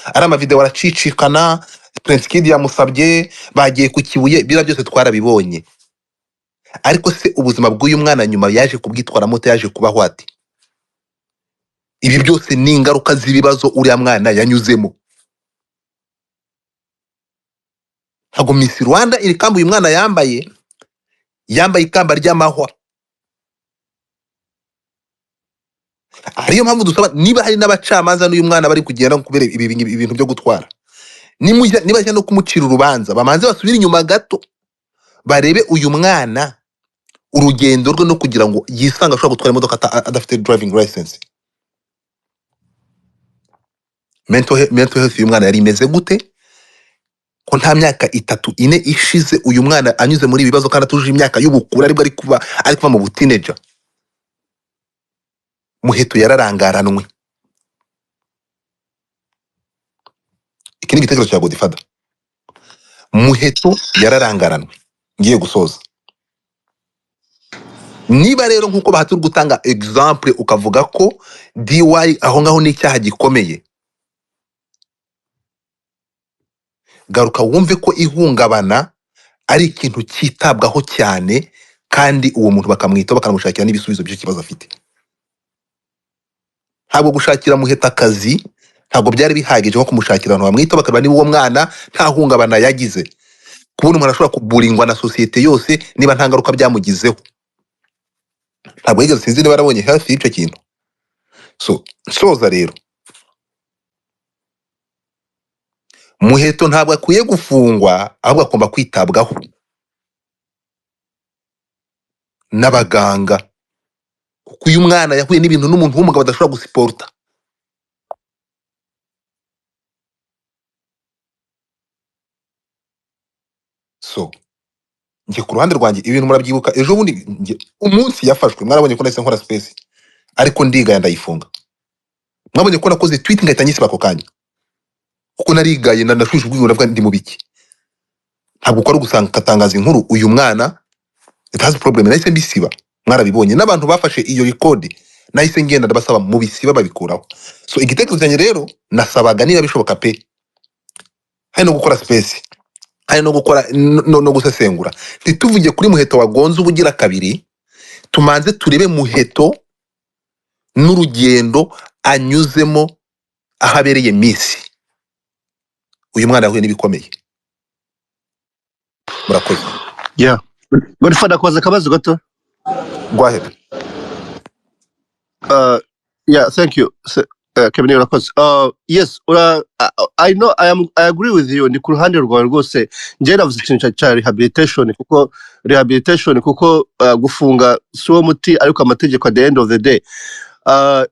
ari amavideo aracicikana, Prince Kid yamusabye, bagiye ku Kibuye, bira byose twarabibonye. Ariko se ubuzima bw'uyu mwana nyuma yaje kubwitwara moto, yaje kubaho ati? Ibi byose ni ingaruka z'ibibazo uriya mwana yanyuzemo. Ntabwo Miss Rwanda iri kamba uyu mwana yambaye ikamba ry'amahwa. Ariyo mpamvu dusaba niba hari n'abacamanza n'uyu mwana bari kugenda kubera ibintu byo gutwara, niba no kumucira urubanza, bamanze basubira inyuma gato barebe uyu mwana urugendo rwe no kugira ngo yisanga ashobora gutwara imodoka adafite driving license. Mental health uyu mwana yari imeze gute ko nta myaka 3-4 ishize uyu mwana anyuze muri ibibazo kandi atuje imyaka y'ubukura aribwo ari kuva mu butineja. Muheto yararangaranwe. Iki ni igitekerezo cya Godfather. Muheto yararangaranwe. Ngiye gusoza. Niba rero nkuko bahatura gutanga example ukavuga ko DY aho ngaho n'icyaha gikomeye, garuka wumve ko ihungabana ari ikintu cyitabwaho cyane, kandi uwo muntu bakamwita bakamushakira n'ibisubizo by'icyo kibazo afite. Ntabwo gushakira Muheto akazi ntabwo byari bihagije nko kumushakira abantu bamwita bakareba niba uwo mwana nta hungabana yagize. Kubona umuntu ashobora kuburingwa na societe yose niba nta ngaruka byamugizeho. Ntabwo yigeze, sinzi niba arabonye health y'icyo kintu. So soza rero, Muheto ntabwo akwiye gufungwa, ahubwo agomba kwitabwaho n'abaganga, kuko uyu mwana yahuye n'ibintu n'umuntu w'umugabo adashobora gusiporta. So njye ku ruhande rwanjye ibintu murabyibuka, ejo bundi umunsi yafashwe mwarabonye ko nahise nkora space, ariko ndigaya ndayifunga. Mwabonye ko nakoze tweet ngahita nyisiba ako kanya, kuko narigaye nashuje ubwibone ndavuga ndi mu biki. Ntabwo ko ari gusanga katangaza inkuru uyu mwana it has problem, nahise mbisiba. Mwarabibonye n'abantu bafashe iyo record, nahise ngenda ndabasaba mu bisiba babikuraho. So igitekerezo cyanjye rero nasabaga niba bishoboka pe, hari no gukora space, hari no gukora no gusesengura, ntituvuge kuri Muheto wagonze ubugira kabiri, tumanze turebe Muheto n'urugendo anyuzemo ahabereye Miss. Uyu mwana yahuye n'ibikomeye. Murakoze. Yeah. Godfather kwaza kabazo gato. Go ahead. Yeah, thank you. Kevin Rakoze. Yes, I know I agree with you. Ni ku ruhande rwawe rwose nje navuze ikintu cya rehabilitation, kuko gufunga so muti ariko amategeko at the end of the day.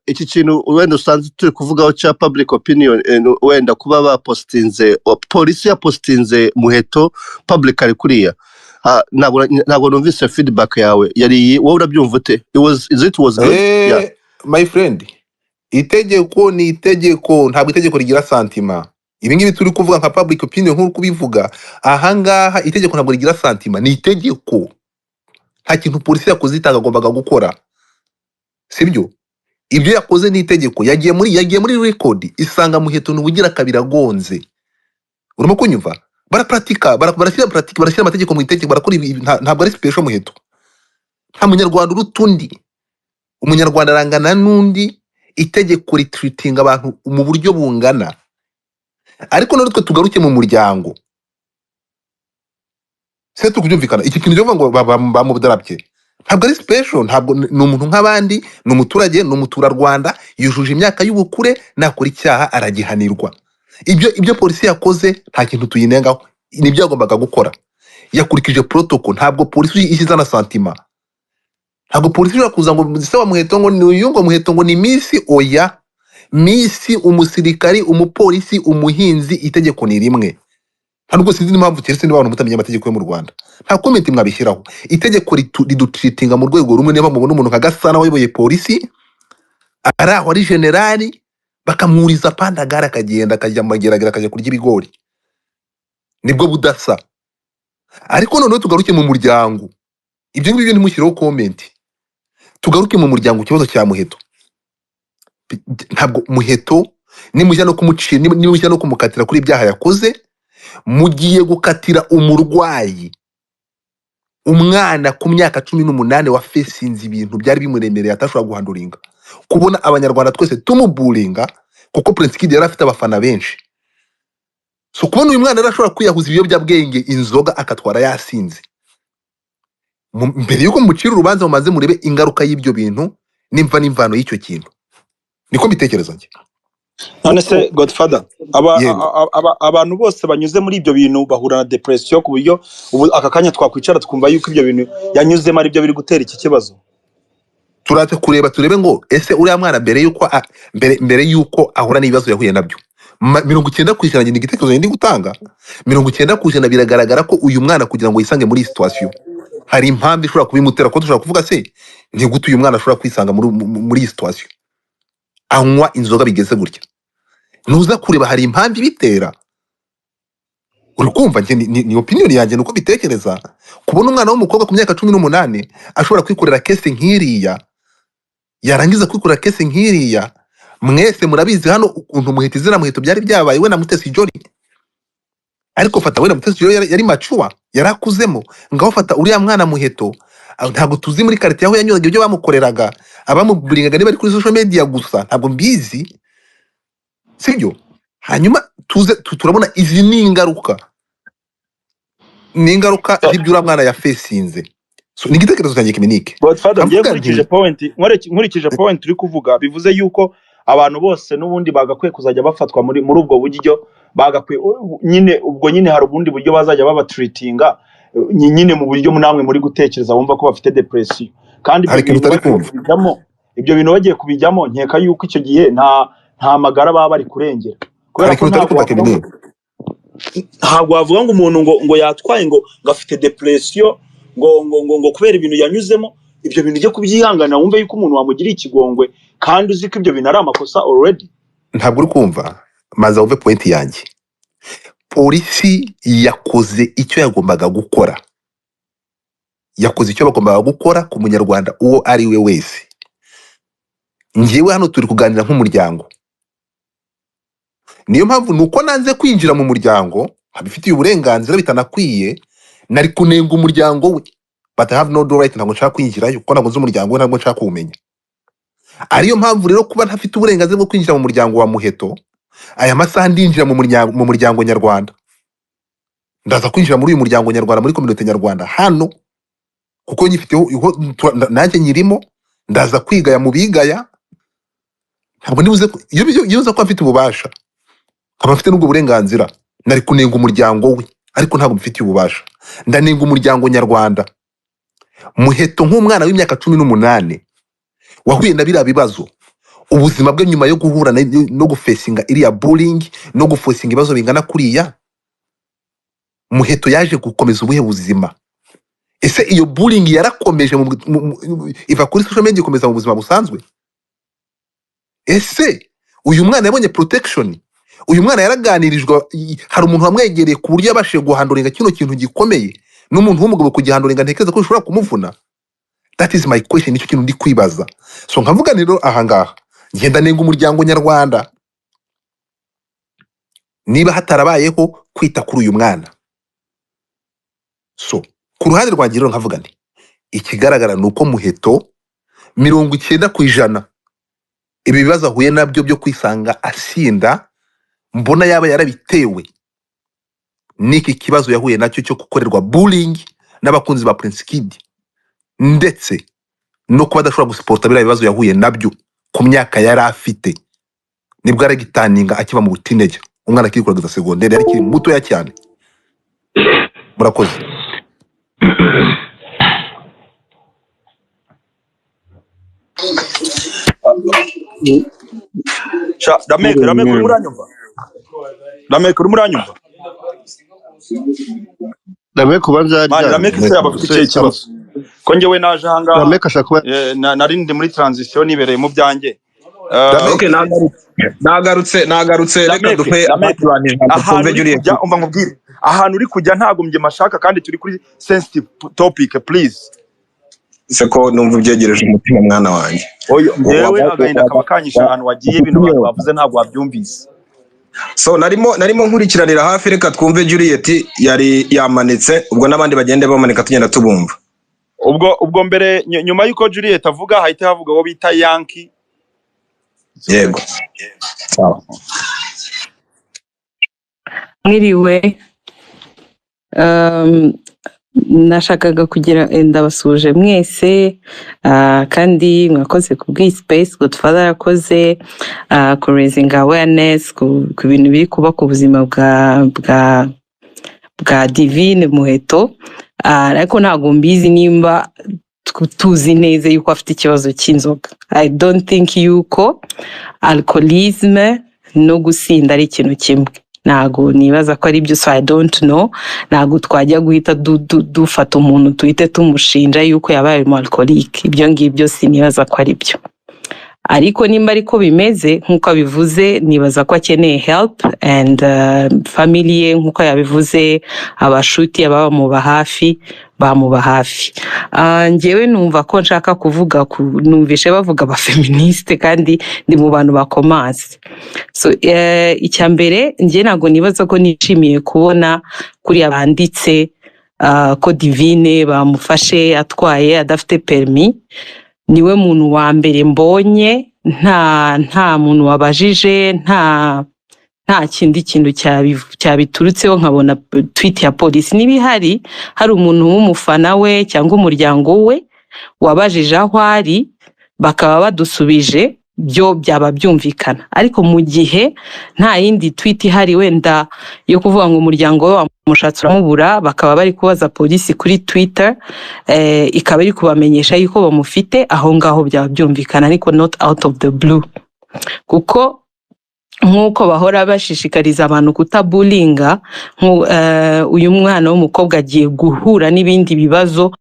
Iki kintu wenda usanze turi kuvugaho cya public opinion, wenda kuba bapostinze polisi yapostinze Muheto publicly kuriya, ntabwo numvise feedback yawe. Yari wowe urabyumva ute? It was good? Yeah. My friend, itegeko ni itegeko, ntabwo itegeko rigira santima. Ibi ngibi turi kuvuga nka public opinion nk'uko kubivuga, ahangaha itegeko ntabwo rigira santima, ni itegeko. Nta kintu polisi yakoze itagombaga gukora, sibyo? Ibyo yakoze ni itegeko. Yagiye muri record isanga Muheto n'ubugira kabiri agonze. Urimo kunyumva? Barashyira amategeko mu itegeko, barakora ntabwo ari special Muheto. Nta munyarwanda urutundi. Umunyarwanda arangana n'undi, itegeko retreating abantu mu buryo bungana. Ariko none twe tugaruke mu muryango. Se tukubyumvikana iki kintu cyo ngo bamudarabye. Ntabwo ari special, ntabwo ni umuntu nk'abandi, ni umuturage, ni umuturarwanda, yujuje imyaka y'ubukure, nakora icyaha aragihanirwa. Ibyo polisi yakoze nta kintu tuyinengaho, nibyo yagombaga gukora. Yakurikije protocol, ntabwo polisi ishyize na santima. Ntabwo polisi irakuza ngo sawa Muheto ngo ni uyu ngo Muheto ngo ni Miss. Oya, Miss, umusirikari, umupolisi, umuhinzi, itegeko ni rimwe. Ntabwo sinzi impamvu cyeretse niba abantu mutamenya amategeko yo mu Rwanda. Nta comment mwabishyiraho. Itegeko ridutreatinga mu rwego rumwe, niba mubona umuntu nka Gasana wayoboye polisi ari aho ari generali, bakamwuriza pandagara akagenda akajya mageragera akajya kurya ibigori. Nibwo budasa. Ariko noneho tugaruke mu muryango. Ibyo ngibyo ntimushyiraho comment. Tugaruke mu muryango, ikibazo cya Muheto. Ntabwo Muheto nimujya no kumucira nimujya no kumukatira kuri ibyaha yakoze, mugiye gukatira umurwayi, umwana ku myaka 18 wa fesinze ibintu byari bimuremereye atashobora guhanduringa. Kubona abanyarwanda twese tumuburinga kuko Prince Kid yari afite abafana benshi. So kubona uyu mwana arashobora kwiyahuza ibiyobyabwenge, inzoga akatwara yasinze. Mbere yuko mucira urubanza mumaze murebe ingaruka y'ibyo bintu nimva n'imvano y'icyo kintu. Niko mbitekereza nje. None se Godfather, abantu bose banyuze muri ibyo bintu bahura na depression ku buryo ubu aka kanya twakwicara tukumva yuko ibyo bintu yanyuzemo ari byo biri gutera iki kibazo. Turate kureba turebe ngo ese uriya mwana mbere yuko ahura n'ibibazo yahuye nabyo. 90% ni igitekerezo ndi gutanga. 90% biragaragara ko uyu mwana kugira ngo yisange muri situation hari impamvu ishobora kubimutera, ko dushobora kuvuga se ni gute uyu mwana ashobora kwisanga muri situation anywa inzoga bigeze gutya. Nuza kureba hari impamvu ibitera. Urukumva nje ni opinion yanjye nuko bitekereza. Kubona umwana w'umukobwa ku myaka 18 ashobora kwikorera case nk'iriya, yarangiza kwikorera case nk'iriya, mwese murabizi hano ukuntu Muheto izina Muheto byari byabaye we na Mutesi Jolly. Ariko fata we na Mutesi Jolly yari macuwa, yarakuzemo. Ngaho fata uriya mwana Muheto, ntabwo tuzi muri quartier aho yanyuraga ibyo bamukoreraga, abamuburingaga niba ari kuri social media gusa, ntabwo mbizi. Sibyo? Hanyuma turabona izi ni ingaruka. Ni ingaruka z'ibyura mwana ya fesinze. So ni igitekerezo cyanjye Kiminike. Godfather, nkurikije point uri kuvuga bivuze yuko abantu bose n'ubundi bagakwiye kuzajya bafatwa muri ubwo buryo, bagakwiye nyine hari ubundi buryo bazajya baba treatinga nyine mu buryo namwe muri gutekereza wumva ko bafite depression. Kandi ibyo bintu bagiye kubijyamo nkeka yuko icyo gihe nta magara baba bari kurengera. Kubera ko ntabwo wavuga ngo umuntu ngo yatwaye ngo afite depression ngo kubera ibintu yanyuzemo, ibyo bintu ujye kubyihangana wumve yuko umuntu wamugira ikigongwe kandi uzi ko ibyo bintu ari amakosa already. Ntabwo uri kumva maza uve point yanjye. Polisi yakoze icyo yagombaga gukora. Yakoze icyo bagombaga gukora ku munyarwanda uwo ari we wese. Ngiyewe hano turi kuganira nk'umuryango. Niyo mpamvu nuko nanze kwinjira mu muryango, abifitiye uburenganzira bitanakwiye, nari kunenga umuryango we. But I have no right ntabwo nshaka kwinjirayo kuko ntabwo nzi umuryango we, ntabwo nshaka kuwumenya. Ariyo mpamvu rero kuba ntafite uburenganzira bwo kwinjira mu muryango wa Muheto, aya masaha ndinjira mu muryango nyarwanda. Ndaza kwinjira muri uyu muryango nyarwanda, muri community nyarwanda hano kuko nyifiteho nanjye nyirimo, ndaza kwigaya mu bigaya. Ntabwo nibuze iyo ko afite ububasha, nkaba afite n'ubwo burenganzira, nari kunenga umuryango we, ariko ntabwo mfitiye ububasha. Ndanenga umuryango nyarwanda. Muheto nk'umwana w'imyaka 18 wahuye na biriya bibazo, ubuzima bwe nyuma yo guhura no gufesinga iriya bullying no gufosinga ibibazo bingana kuriya, Muheto yaje gukomeza ubuhe buzima? Ese iyo bullying yarakomeje iva kuri social media ikomeza mu buzima busanzwe? Ese uyu mwana yabonye protection? Uyu mwana yaraganirijwe, hari umuntu wamwegereye ku buryo yabashije guhanduringa kino kintu gikomeye, n'umuntu w'umugabo kugihanduringa ntekereza ko bishobora kumuvuna? That is my question, nicyo kintu ndi kwibaza. So nkavuga rero ahangaha ngenda nenga umuryango nyarwanda niba hatarabayeho kwita kuri uyu mwana. So ku ruhande rwanjye rero nkavuga nti ikigaragara nuko Muheto 90% ibi bibazo ahuye nabyo byo kwisanga asinda, mbona yaba yarabitewe niki kibazo yahuye nacyo cyo gukorerwa bullying n'abakunzi ba Prince Kid, ndetse no kuba adashobora gusuporta biriya bibazo yahuye nabyo ku myaka yari afite. Nibwo aragitaninga akiva mu teenage, umwana akikuraga secondaire yari kiri muto ya cyane. Murakoze. Rameke uri muranyumva? Rameke uri muranyumva? Rameke kubanza Rameke se abafite ikibazo. Ko ngewe naje hanga Rameke ashaka nari ndi muri transition nibereye mu byanjye. Okay, nagarutse reka duhe abaturanye twumve Juliet. Umva nkubwire ahantu uri kujya ntago mje mashaka kandi turi kuri sensitive topic please. se ko numva ubyegereje umutima mwana wanjye. oyo ngewe agahinda kaba kanyisha ahantu wagiye ibintu abantu bavuze ntabwo wabyumvise. So narimo nkurikiranira hafi, reka twumve Juliet yari yamanitse, ubwo n'abandi bagende bamanika tugenda tubumva. Ubwo mbere nyuma yuko Juliet avuga hahita havuga wo bita Yankee. Yego. Sawa. Mwiriwe. Nashakaga kugira ndabasuje mwese, kandi mwakoze ku bw'ispace Godfather yakoze ku raising awareness ku bintu biri kuba ku buzima bwa Divine Muheto, ariko ntabwo mbizi nimba tuzi neza yuko afite ikibazo cy'inzoga. I don't think yuko alcoholism no gusinda ari ikintu kimwe. Ntago nibaza ko ari byo, so I don't know. Ntago twajya guhita dufata umuntu tuhite tumushinja yuko yabaye mu alcoholic. Ibyo ngibyo sinibaza ko ari byo. Ariko nimba ariko bimeze nkuko abivuze, nibaza ko akeneye help and family ye nkuko yabivuze, abashuti abamuba hafi bamuba hafi. Ngewe numva ko nshaka kuvuga numvishe bavuga ba feministe kandi ndi mu bantu bakomanse. So icyambere nge nago nibaza ko nishimiye kubona kuri abanditse ko Divine bamufashe atwaye adafite permis. Niwe muntu wa mbere mbonye, nta muntu wabajije, nta kindi kintu cyabiturutseho nkabona tweet ya polisi. Nibihari hari umuntu w'umufana we cyangwa umuryango we wabajije aho ari bakaba badusubije, byo byaba byumvikana. Ariko mu gihe nta yindi tweet ihari wenda yo kuvuga ngo umuryango we wamushatse uramubura, bakaba bari kubaza polisi kuri Twitter, ikaba iri kubamenyesha yuko bamufite, aho ngaho byaba byumvikana, ariko not out of the blue. Kuko nkuko bahora bashishikariza abantu kutabulinga, uyu mwana w'umukobwa agiye guhura n'ibindi bibazo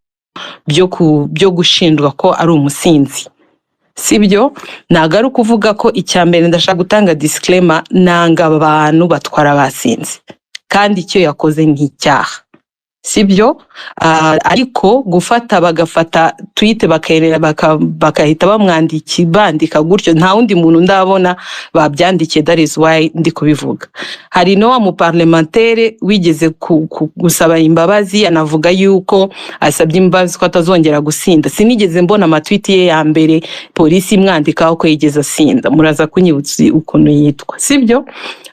byo gushindwa ko ari umusinzi. Sibyo, nagaruka kuvuga ko icyambere ndashaka gutanga disclaimer, nanga abantu batwara basinze kandi icyo yakoze n'icyaha. Sibyo, ariko bagafata tweet bakahita bandika gutyo, nta wundi muntu ndabona babyandikiye. That is why ndi kubivuga. Hari no wa mu parlementaire wigeze gusaba imbabazi, anavuga yuko asabye imbabazi ko atazongera gusinda. Sinigeze mbona amatweet ye ya mbere polisi imwandikaho ko yigeze asinda. Muraza kunyibutsa ukuntu yitwa. Sibyo,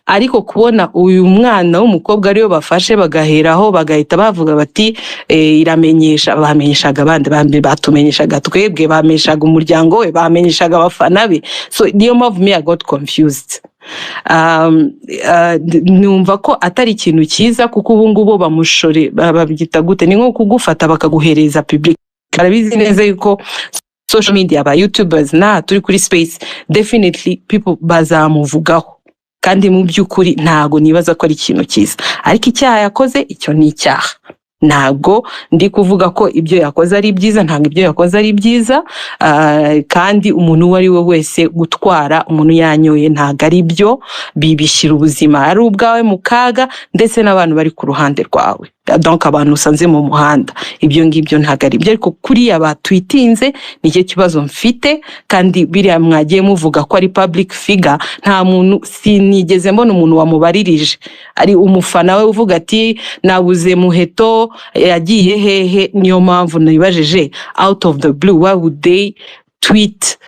ariko kubona uyu mwana w'umukobwa ariyo bafashe bagaheraho bagahita bavuga bati iramenyesha, bamenyeshaga abandi batumenyeshaga twebwe, bamenyeshaga umuryango we, bamenyeshaga abafana be. So niyo mpamvu I got confused. Numva ko atari ikintu cyiza, kuko ubu ngubu bamushore babyita gute, ni nko kugufata bakaguhereza public. Arabizi neza yuko social media, aba YouTubers na turi kuri space, definitely people bazamuvugaho, kandi mu by'ukuri ntago nibaza ko ari ikintu cyiza. Ariko icyaha yakoze, icyo ni icyaha. Ntago ndi kuvuga ko ibyo yakoze ari byiza, ntago ibyo yakoze ari byiza, kandi umuntu wari we wese gutwara umuntu yanyoye ntago ari byo, bibishyira ubuzima ari ubwawe mu kaga, ndetse n'abantu bari ku ruhande rwawe, donc abantu usanze mu muhanda. Ibyo ngibyo ntago ari byo, ariko kuri abatwitinze nicyo kibazo mfite. Kandi biriya mwagiye muvuga ko ari public figure, nta muntu, sinigeze mbona umuntu wamubaririje. Ari umufana we uvuga ati nabuze Muheto yagiye hehe. Niyo mpamvu nibajije out of the blue, why would they tweet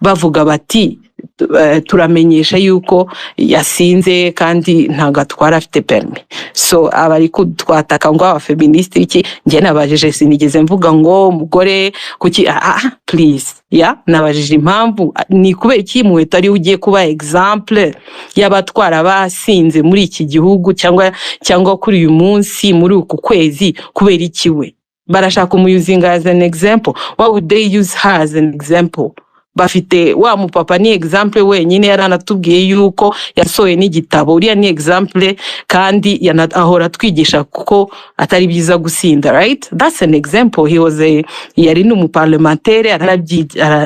bavuga bati turamenyesha yuko yasinze kandi ntago atwara afite permis. So abari kutwataka ngo aba feminist iki, nge nabajije, sinigeze mvuga ngo umugore kuki, please, nabajije impamvu ni kubera iki Muheto ari ugiye kuba example y'abatwara basinze muri iki gihugu, cyangwa kuri uyu munsi, muri uku kwezi, kubera iki we barashaka umuyuzinga as an example? Why would they use her as an example? Bafite wa mupapa ni example wenyine, yaranatubwiye yuko yasohoye n'igitabo. Uriya ni example, kandi ahora twigisha kuko atari byiza gusinda, right? That's an example. Yari n'umuparlementaire,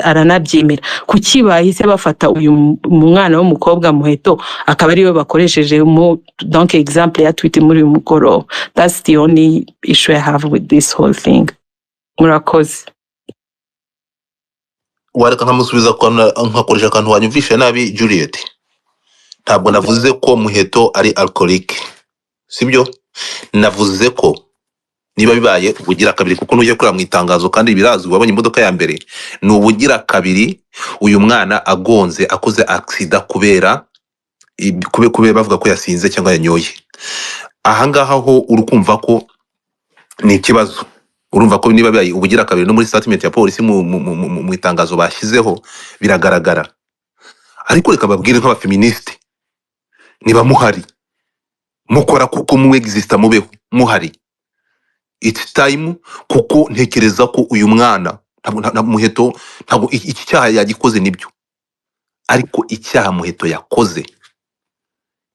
aranabyemera. Kuki bahise bafata uyu mwana w'umukobwa Muheto akaba ariwe bakoresheje donc example ya tweet muri uyu mugoroba? That's the only issue I have with this whole thing. Murakoze. wareka nkamusubiza ko nkakoresha akantu wanyumvishe nabi Juliet. Ntabwo navuze ko Muheto ari alcoholic, sibyo? Navuze ko niba bibaye ubugira kabiri, kuko nujya kuri mu itangazo kandi birazwi, wabonye imodoka ya mbere ni ubugira kabiri uyu mwana agonze akoze accident kubera bavuga ko yasinze cyangwa yanyoye. Ahangaha ho urukumva ko ni ikibazo. Urumva ko niba bibaye ubugira kabiri no muri statement ya polisi mu itangazo bashyizeho biragaragara. Ariko reka babwire nk'abafeministe, niba muhari mukora kuko mu exista mubeho muhari, it's time, kuko ntekereza ko uyu mwana ntabwo Muheto ntabwo iki cyaha yagikoze nibyo, ariko icyaha Muheto yakoze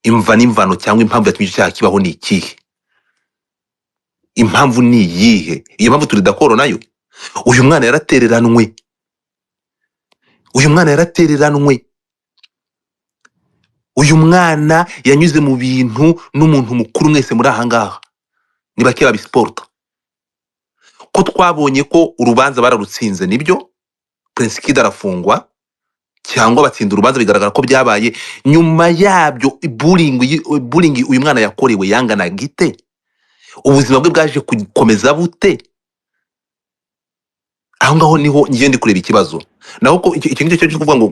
imva n'imvano cyangwa impamvu yatumye icyaha kibaho ni ikihe? Impamvu ni iyihe? Iyo mpamvu turi dakoro nayo. Uyu mwana yaratereranwe, uyu mwana yaratereranwe, uyu mwana yanyuze mu bintu n'umuntu mukuru mwese muri ahangaha niba kera bisporta. Ko twabonye ko urubanza bararutsinze nibyo, Prince Kid arafungwa cyangwa batsinda urubanza, bigaragara ko byabaye nyuma yabyo. Bullying uyu mwana yakorewe yangana gite? Ubuzima bwe bwaje gukomeza bute? Aho ngaho niho ngiye ndi kureba ikibazo. Naho ko iki ngicyo cyo kuvuga ngo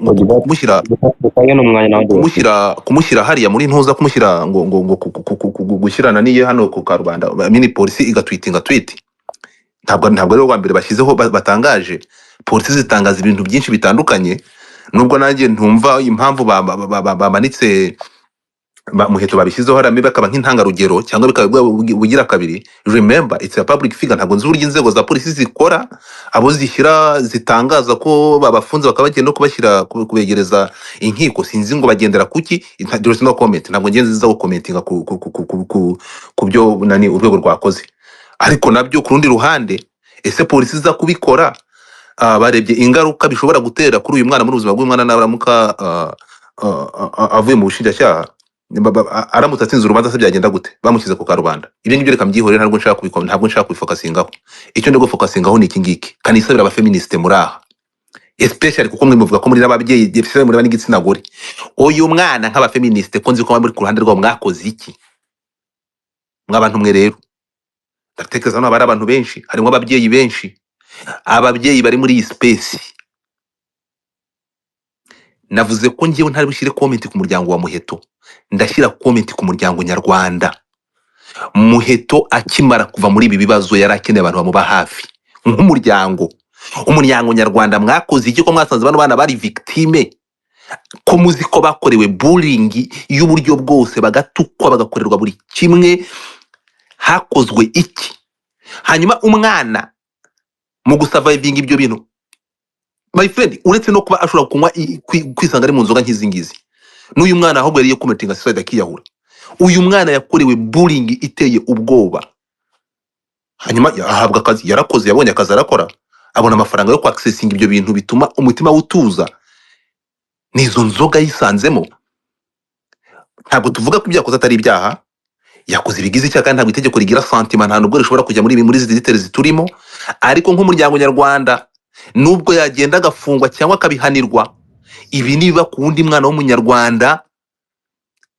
kumushyira hariya muri ntuza, kumushyira ngo gushyirana niye hano ku Karubanda, mini polisi igatwitinga tweet. Ntabwo rero wa mbere bashyizeho batangaje. Polisi zitangaza ibintu byinshi bitandukanye, nubwo nanjye ntumva impamvu bamanitse Muheto babishyizeho harame bakaba nk'intangarugero cyangwa bikaba bugira kabiri. Remember, it's a public figure. Ntabwo nzi uburyo inzego za polisi zikora, abo zishyira zitangaza ko babafunze bakabagenda no kubashyira kubegereza inkiko. Sinzi ngo bagendera kuki. There is no comment. Ntabwo ngenzi za commentinga ku byo nani urwego rwakoze. Ariko nabyo ku rundi ruhande, ese polisi za kubikora barebye ingaruka bishobora gutera kuri uyu mwana muri ubuzima bw'umwana nabaramuka avuye mu bushinjacyaha, aramutse atsinze urubanza se byagenda gute? Bamushyize ku Karubanda. Ibyo ngibyo reka mbyihorere, ntabwo nshaka kubifokasingaho. Icyo ndi gufokasingaho ni iki ngiki. Kanisabira abafeministe muri aha, especially kuko mwe muvuga ko muri n'ababyeyi ndetse muri n'igitsina gore. Uyu mwana nk'abafeministe ko nzi ko muri ku ruhande rwabo mwakoze iki? Mwabantu mwe rero, ndatekereza hano abari abantu benshi, harimo ababyeyi benshi, ababyeyi bari muri iyi space. Navuze ko ngiye ntari bushyire comment ku muryango wa Muheto, ndashyira comment ku muryango nyarwanda. Muheto akimara kuva muri ibi bibazo yarakeneye abantu bamuba hafi nk'umuryango. Umuryango nyarwanda mwakoze iki ko mwasanze bano bana bari victime? Ko muzi ko bakorewe bullying y'uburyo bwose, bagatukwa bagakorerwa buri kimwe, hakozwe iki? Hanyuma umwana mu gusurviving ibyo bintu, my friend, uretse no kuba ashobora kunywa kwisanga ari mu nzoga nk'izi ngizi, n'uyu mwana ahubwo yari committing suicide akiyahura. Uyu mwana yakorewe bullying iteye ubwoba, hanyuma ahabwa akazi. Yarakoze, yabonye akazi arakora, abona amafaranga yo ku accessing ibyo bintu bituma umutima utuza. Nizo nzoga yisanzemo. Ntabwo tuvuga ko ibyakoze atari ibyaha, yakoze ibigize icyaha kandi ntabwo itegeko rigira sentiment, nta nubwo rishobora kujya muri izi details turimo. Ariko nk'umuryango nyarwanda, nubwo yagenda agafungwa cyangwa akabihanirwa, ibi niba ku wundi mwana w'umunyarwanda,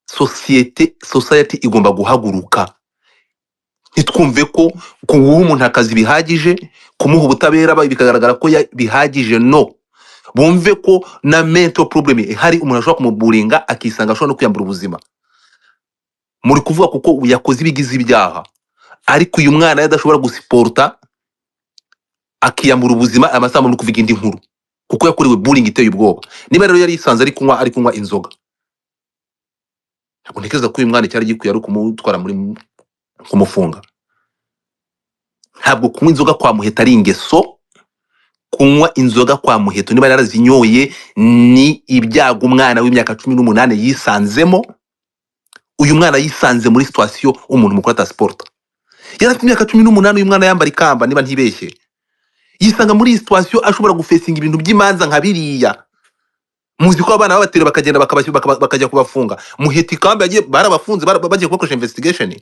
society igomba guhaguruka. Ntitwumve ko kuwuha umuntu akazi bihagije, kumuha ubutabera bikagaragara ko bihagije. No, bumve ko na mental problem hari, umuntu ashobora kumuburinga akisanga ashobora no kwiyambura ubuzima. Muri kuvuga kuko yakoze ibigize ibyaha, ariko uyu mwana yadashobora gusiporta akiyambura ubuzima, amasaha no kuvuga indi nkuru kuko yakorewe bullying iteye ubwoba. Niba rero yari yisanze ari kunywa inzoga, ntabwo ntekereza ko uyu mwana cyari gikwiye ari kumutwara muri kumufunga. Ntabwo kunywa inzoga kwa Muheto ari ingeso. Kunywa inzoga kwa Muheto niba yarazinyoye ni ibyago umwana w'imyaka 18 yisanzemo. Uyu mwana yisanze muri situation umuntu mukuru ata sport. Yarafite imyaka 18, uyu mwana yambara ikamba niba ntibeshye. Yisanga muri situation ashobora gufacing ibintu by'imanza nka biriya. Muzi ko abana babatera bakagenda bakajya kubafunga. Muheto ikamba yagiye barabafunze bagiye kubakoresha investigation.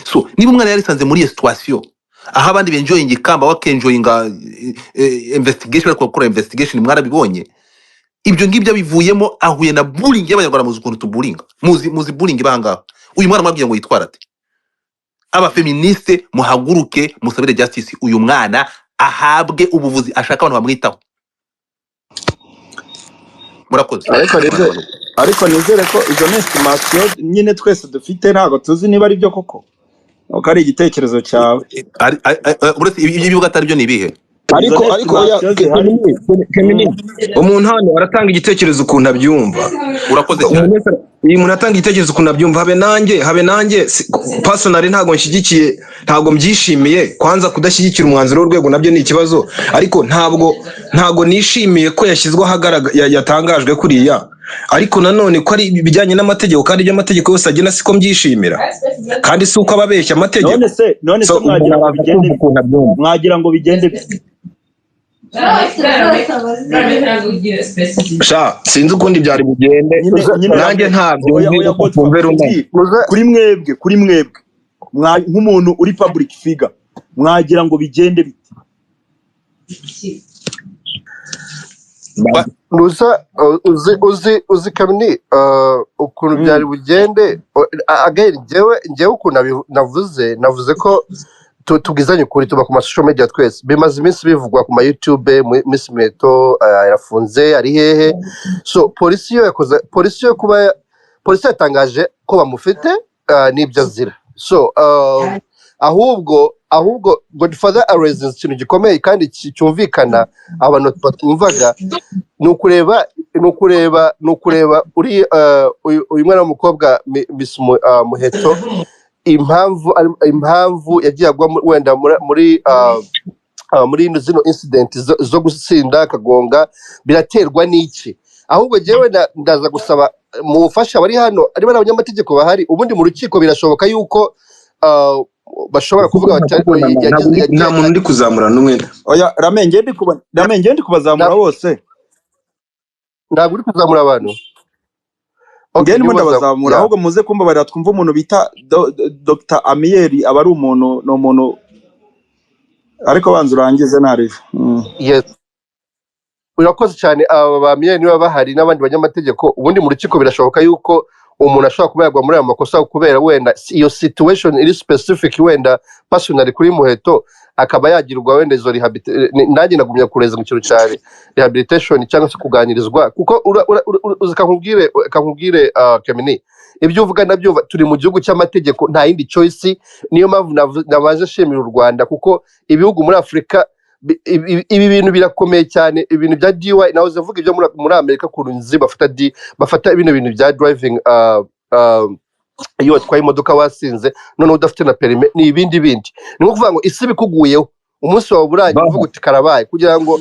So niba umwana yarisanze muri iyo situation, aho abandi benjoying ikamba wakenjoyinga investigation ariko gukora investigation mwarabibonye ibyo ngibyo bivuyemo ahuye na bullying y'abanyarwanda muzi ukuntu tuburinga muzi bullying bangaho uyu mwana mwabwiye ngo yitwara ate aba feministe muhaguruke musabire justice uyu mwana ahabwe ubuvuzi ashaka abantu bamwitaho murakoze ariko nizere ko izo estimation nyine twese dufite ntago tuzi niba ari byo koko uko ari igitekerezo cyawe uretse ibyo bivuga atari byo nibihe ariko umuntu hano aratanga igitekerezo ukuntu abyumva urakoze cyane uyu muntu atanga igitekerezo ukuntu abyumva habe nanjye personally ntago nshyigikiye ntago mbyishimiye kwanza kudashyigikira umwanzuro w'urwego nabyo ni ikibazo ariko ntago nishimiye ko yashyizwe yatangajwe kuriya ariko nanone ko ari ibijyanye n'amategeko kandi ibyo amategeko yose agena siko mbyishimira kandi si uko ababeshya amategeko none se mwagira ngo bigende sinzi ukundi byari bugende nanjye ntabyo kuri mwebwe nk'umuntu uri public figure mwagira ngo bigende bite uzi kamini ukuntu byari bugende again njyewe ukuntu navuze ko tubwizanye ukuri tuba ku masocial media twese bimaze iminsi bivugwa ku ma YouTube Miss MUHETO yarafunze ari hehe so polisi yatangaje ko bamufite n'ibyo azira so ahubwo Godfather araises ikintu gikomeye kandi cyumvikana abantu batumvaga ni ukureba uyu mwana w'umukobwa Miss MUHETO impamvu yagiye agwa wenda muri zino incident zo gusinda akagonga biraterwa n'iki ahubwo jewe ndaza gusaba mu bufasha bari hano ari bari abanyamategeko bahari ubundi mu rukiko birashoboka yuko bashobora kuvuga nta muntu ndi kuzamura n'umwe oya ramenge ndi kubazamura bose ntabwo uri kuzamura abantu ngende mu ndabazamura ahubwo muze kumbabarira twumva umuntu bita Dr Amiyeri aba ari umuntu no muntu ariko banza urangize narive yes urakoze cyane aba Amiyeri niba bahari n'abandi banyamategeko ubundi mu rukiko birashoboka yuko umuntu ashobora kuba yagwa muri aya makosa kubera wenda iyo situation iri specific wenda personally kuri MUHETO akaba yagirwa wenda izo nanjye nagumya kureza mu kintu cya rehabilitation cyangwa se kuganirizwa kuko kakubwire Kemini ibyo uvuga nabyo turi mu gihugu cy'amategeko nta yindi choice niyo mpamvu nabaje shimira u Rwanda kuko ibihugu muri Afrika ibi bintu birakomeye cyane ibintu bya DUI nawe uzavuga ibyo muri Amerika ku runzi bafata ibintu bya driving iyo watwaye imodoka wasinze none udafite na perime ni ibindi ni nko kuvuga ngo isi bikuguyeho umunsi wawe buranye uvuga uti karabaye kugira ngo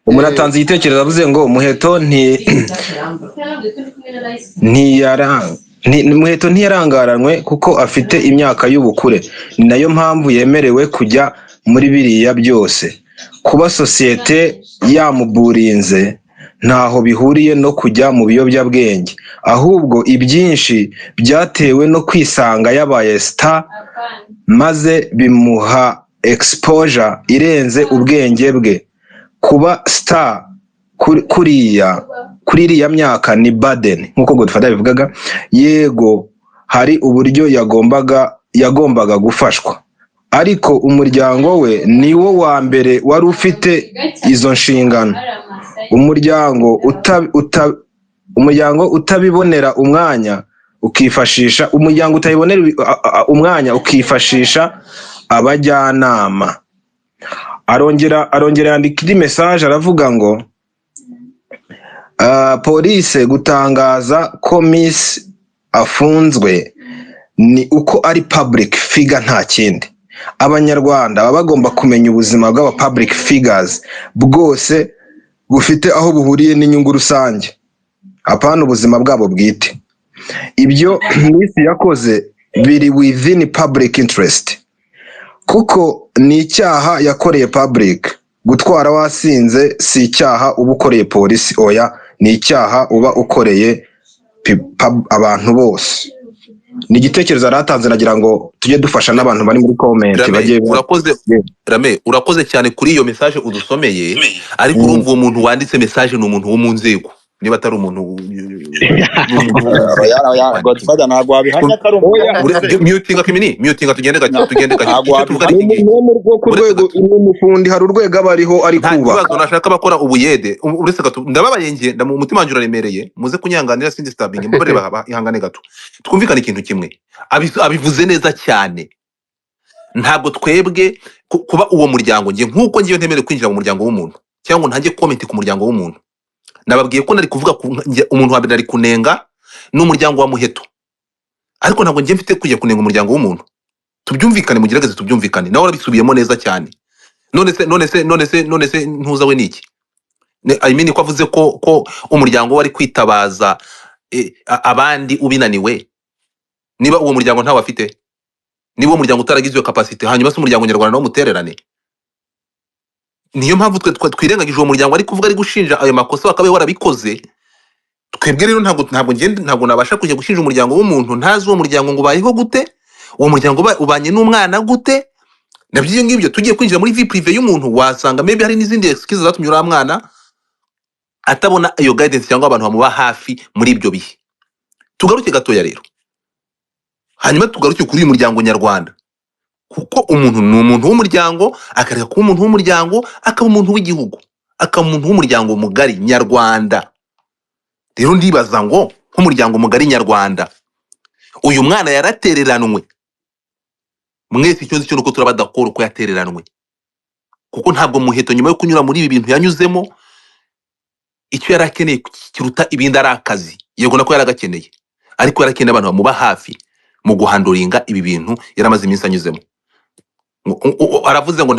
umuntu atanze igitekerezo avuze ngo MUHETO MUHETO ntiyarangaranwe kuko afite imyaka y'ubukure ni nayo mpamvu yemerewe kujya muri biriya byose kuba sosiyete yamuburinze ntaho bihuriye no kujya mu biyobyabwenge ahubwo ibyinshi byatewe no kwisanga yabaye star maze bimuha exposure irenze ubwenge bwe kuba star kuri iriya myaka ni burden nkuko Godfather bivugaga yego hari uburyo yagombaga gufashwa ariko umuryango we niwo wa mbere wari ufite izo nshingano umuryango utabibonera umwanya ukifashisha ukifashisha abajyanama arongera yandika indi message aravuga ngo polisi gutangaza ko Miss afunzwe ni uko ari public figure nta kindi abanyarwanda baba bagomba kumenya ubuzima bw'aba public figures bwose bufite aho buhuriye n'inyungu rusange apana ubuzima bwabo bwite ibyo Miss yakoze biri within public interest kuko ni icyaha yakoreye public gutwara wasinze si icyaha uba ukoreye polisi oya ni icyaha uba ukoreye abantu bose ni igitekerezo aratanze nagira ngo tujye dufasha n'abantu bari muri comment bagiye urakoze cyane kuri iyo message udusomeye, ariko urumva uwo muntu wanditse message ni umuntu wo mu nzego, niba atari umuntu Godfather ntabwo wabihamya ko ari mutinga tugende gake ku rwego n'umufundi hari urwego abariho ari nta kubaka kibazo nashaka bakora ubuyede uretse gato ndababaye nge mu mutima wanjye uraremereye, muze kunyanganira sindi stabinge mbere ihangane gato twumvikana ikintu kimwe. Abivuze neza cyane, ntabwo twebwe kuba uwo muryango nge nkuko ngiye ntemere kwinjira mu muryango w'umuntu cyangwa ntange comment ku muryango w'umuntu. Nababwiye ko nari kuvuga umuntu wa mbere ari kunenga n'umuryango wa Muheto, ariko ntabwo ngiye mfite kujya kunenga umuryango w'umuntu. Tubyumvikane, mugerageze tubyumvikane, nawe urabisubiyemo neza cyane. None se ntuza we niki? I mean ko avuze ko umuryango wari kwitabaza abandi ubinaniwe. Niba uwo muryango ntawe afite, niba uwo muryango utaragizwe capacity, hanyuma se umuryango nyarwanda nawo mutererane. Niyo mpamvu twirengagije uwo muryango ari kuvuga ari gushinja ayo makosa bakabe warabikoze. Twebwe rero ntabwo nabasha kujya gushinja umuryango w'umuntu ntazi uwo muryango ngo bayeho gute, uwo muryango ubanye n'umwana gute. Nabyo ngibyo tugiye kwinjira muri vie privé y'umuntu, wasanga maybe hari n'izindi excuse zatumye uriya mwana atabona iyo guidance cyangwa abantu bamuba hafi muri ibyo bihe. Tugaruke gatoya rero, hanyuma tugaruke kuri uyu muryango nyarwanda, kuko umuntu ni umuntu w'umuryango, akareka kuba umuntu w'umuryango akaba umuntu w'igihugu, akaba umuntu w'umuryango mugari nyarwanda. Rero ndibaza ngo nk'umuryango mugari nyarwanda uyu mwana yaratereranwe. Mwese icyo nzi cyo nuko turabadakora uko yatereranwe, kuko ntabwo Muheto nyuma yo kunyura muri ibi bintu yanyuzemo icyo yarakeneye kiruta ibindi ari akazi. Yego nako yaragakeneye, ariko yarakeneye abantu bamuba hafi mu guhanduringa ibi bintu yaramaze iminsi anyuzemo. Aravuze ngo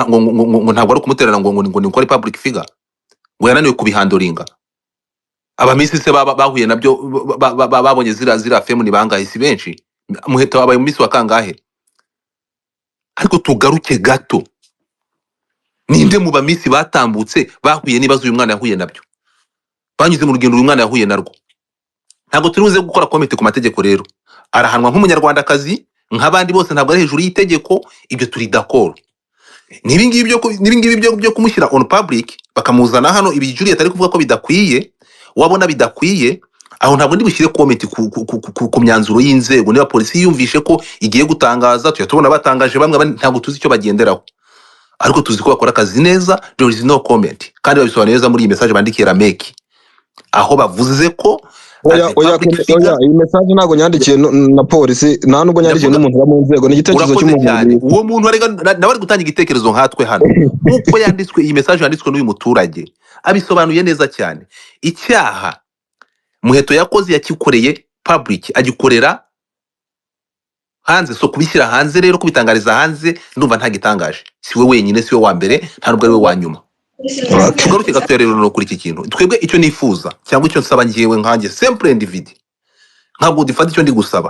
ntabwo ari kumuterana ngo ni kuri public figure, ngo yananiwe kubihanduringa. Abamisi se bahuye nabyo babonye zira femu ni bangahe? Si benshi. Muheto wabaye mu minsi wa kangahe? Ariko tugaruke gato, ninde mu bamisi batambutse bahuye n'ibazo uyu mwana yahuye nabyo, banyuze mu rugendo uyu mwana yahuye narwo? Ntabwo turibuze gukora comment ku mategeko. Rero arahanwa nk'umunyarwandakazi nk'abandi bose, ntabwo ari hejuru y'itegeko. Ibyo turi d'accord. Nibingibi byo kumushyira on public bakamuzana hano, ibi juri atari kuvuga ko bidakwiye, wabona bidakwiye, aho ntabwo ndi bushyire comment ku myanzuro y'inzego. Niba polisi yumvishe ko igiye gutangaza, tubona batangaje bamwe, ntabwo tuzi icyo bagenderaho, ariko tuzi ko bakora akazi neza. There is no comment, kandi babisobanuye neza muri iyi message bandikiye Rameki, aho bavuze ko iyi message ntabwo nyandikiye na polisi, nta nubwo nyandikiye n'umuntu wa mu nzego, ni igitekerezo cy'umuntu. Uwo muntu nawe ari gutanga igitekerezo nkatwe hano, nkuko yanditswe iyi message yanditswe n'uyu muturage, abisobanuye neza cyane. Icyaha Muheto yakoze yakikoreye public, agikorera hanze, so kubishyira hanze rero kubitangariza hanze ndumva nta gitangaje. Siwe wenyine, siwe wa mbere, nta nubwo ari we wa nyuma. Tugaruke gatoya rero no kuri iki kintu. Twebwe icyo nifuza cyangwa icyo nsaba ngiyewe nkanjye simple individu, ntabwo difata icyo ndi gusaba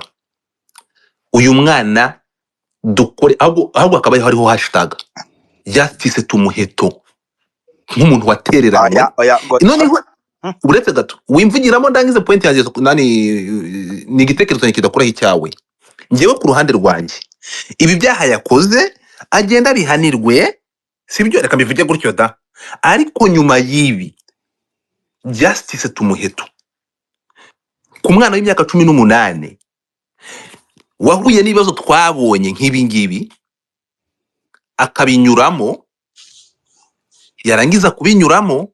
uyu mwana dukore, ahubwo akaba hariho hashtag justice to Muheto nk'umuntu watereranye. Noneho uretse gato wimvugiramo ndangize point yanjye ni igitekerezo kidakuraho icyawe. Ngewe ku ruhande rwanjye ibi byaha yakoze agenda bihanirwe, sibyo? Reka mbivuge gutyo da. Ariko nyuma y'ibi justice to Muheto ku mwana w'imyaka 18 wahuye n'ibibazo twabonye nk'ibi ngibi, akabinyuramo, yarangiza kubinyuramo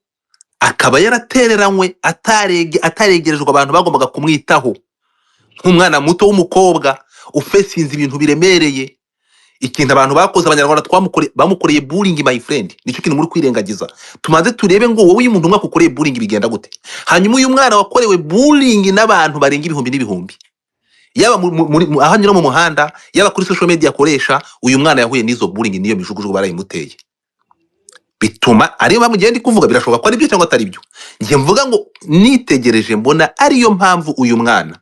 akaba yaratereranywe, ataregerejwe abantu bagombaga kumwitaho, nk'umwana muto w'umukobwa ufesinze ibintu biremereye. Ikintu abantu bakoze, abanyarwanda bamukoreye bullying, my friend, nicyo kintu muri kwirengagiza. Tumaze turebe ngo wowe uyu muntu umwe akukoreye bullying bigenda gute. Hanyuma uyu mwana wakorewe bullying n'abantu barenga ibihumbi n'ibihumbi, yaba ahanyura mu muhanda, yaba kuri social media akoresha, uyu mwana yahuye n'izo bullying niyo mijugujugu barayimuteye. Bituma ariyo bamugenda kuvuga, birashoboka ko ari byo cyangwa atari byo. Ngiye mvuga ngo nitegereje mbona ariyo mpamvu uyu mwana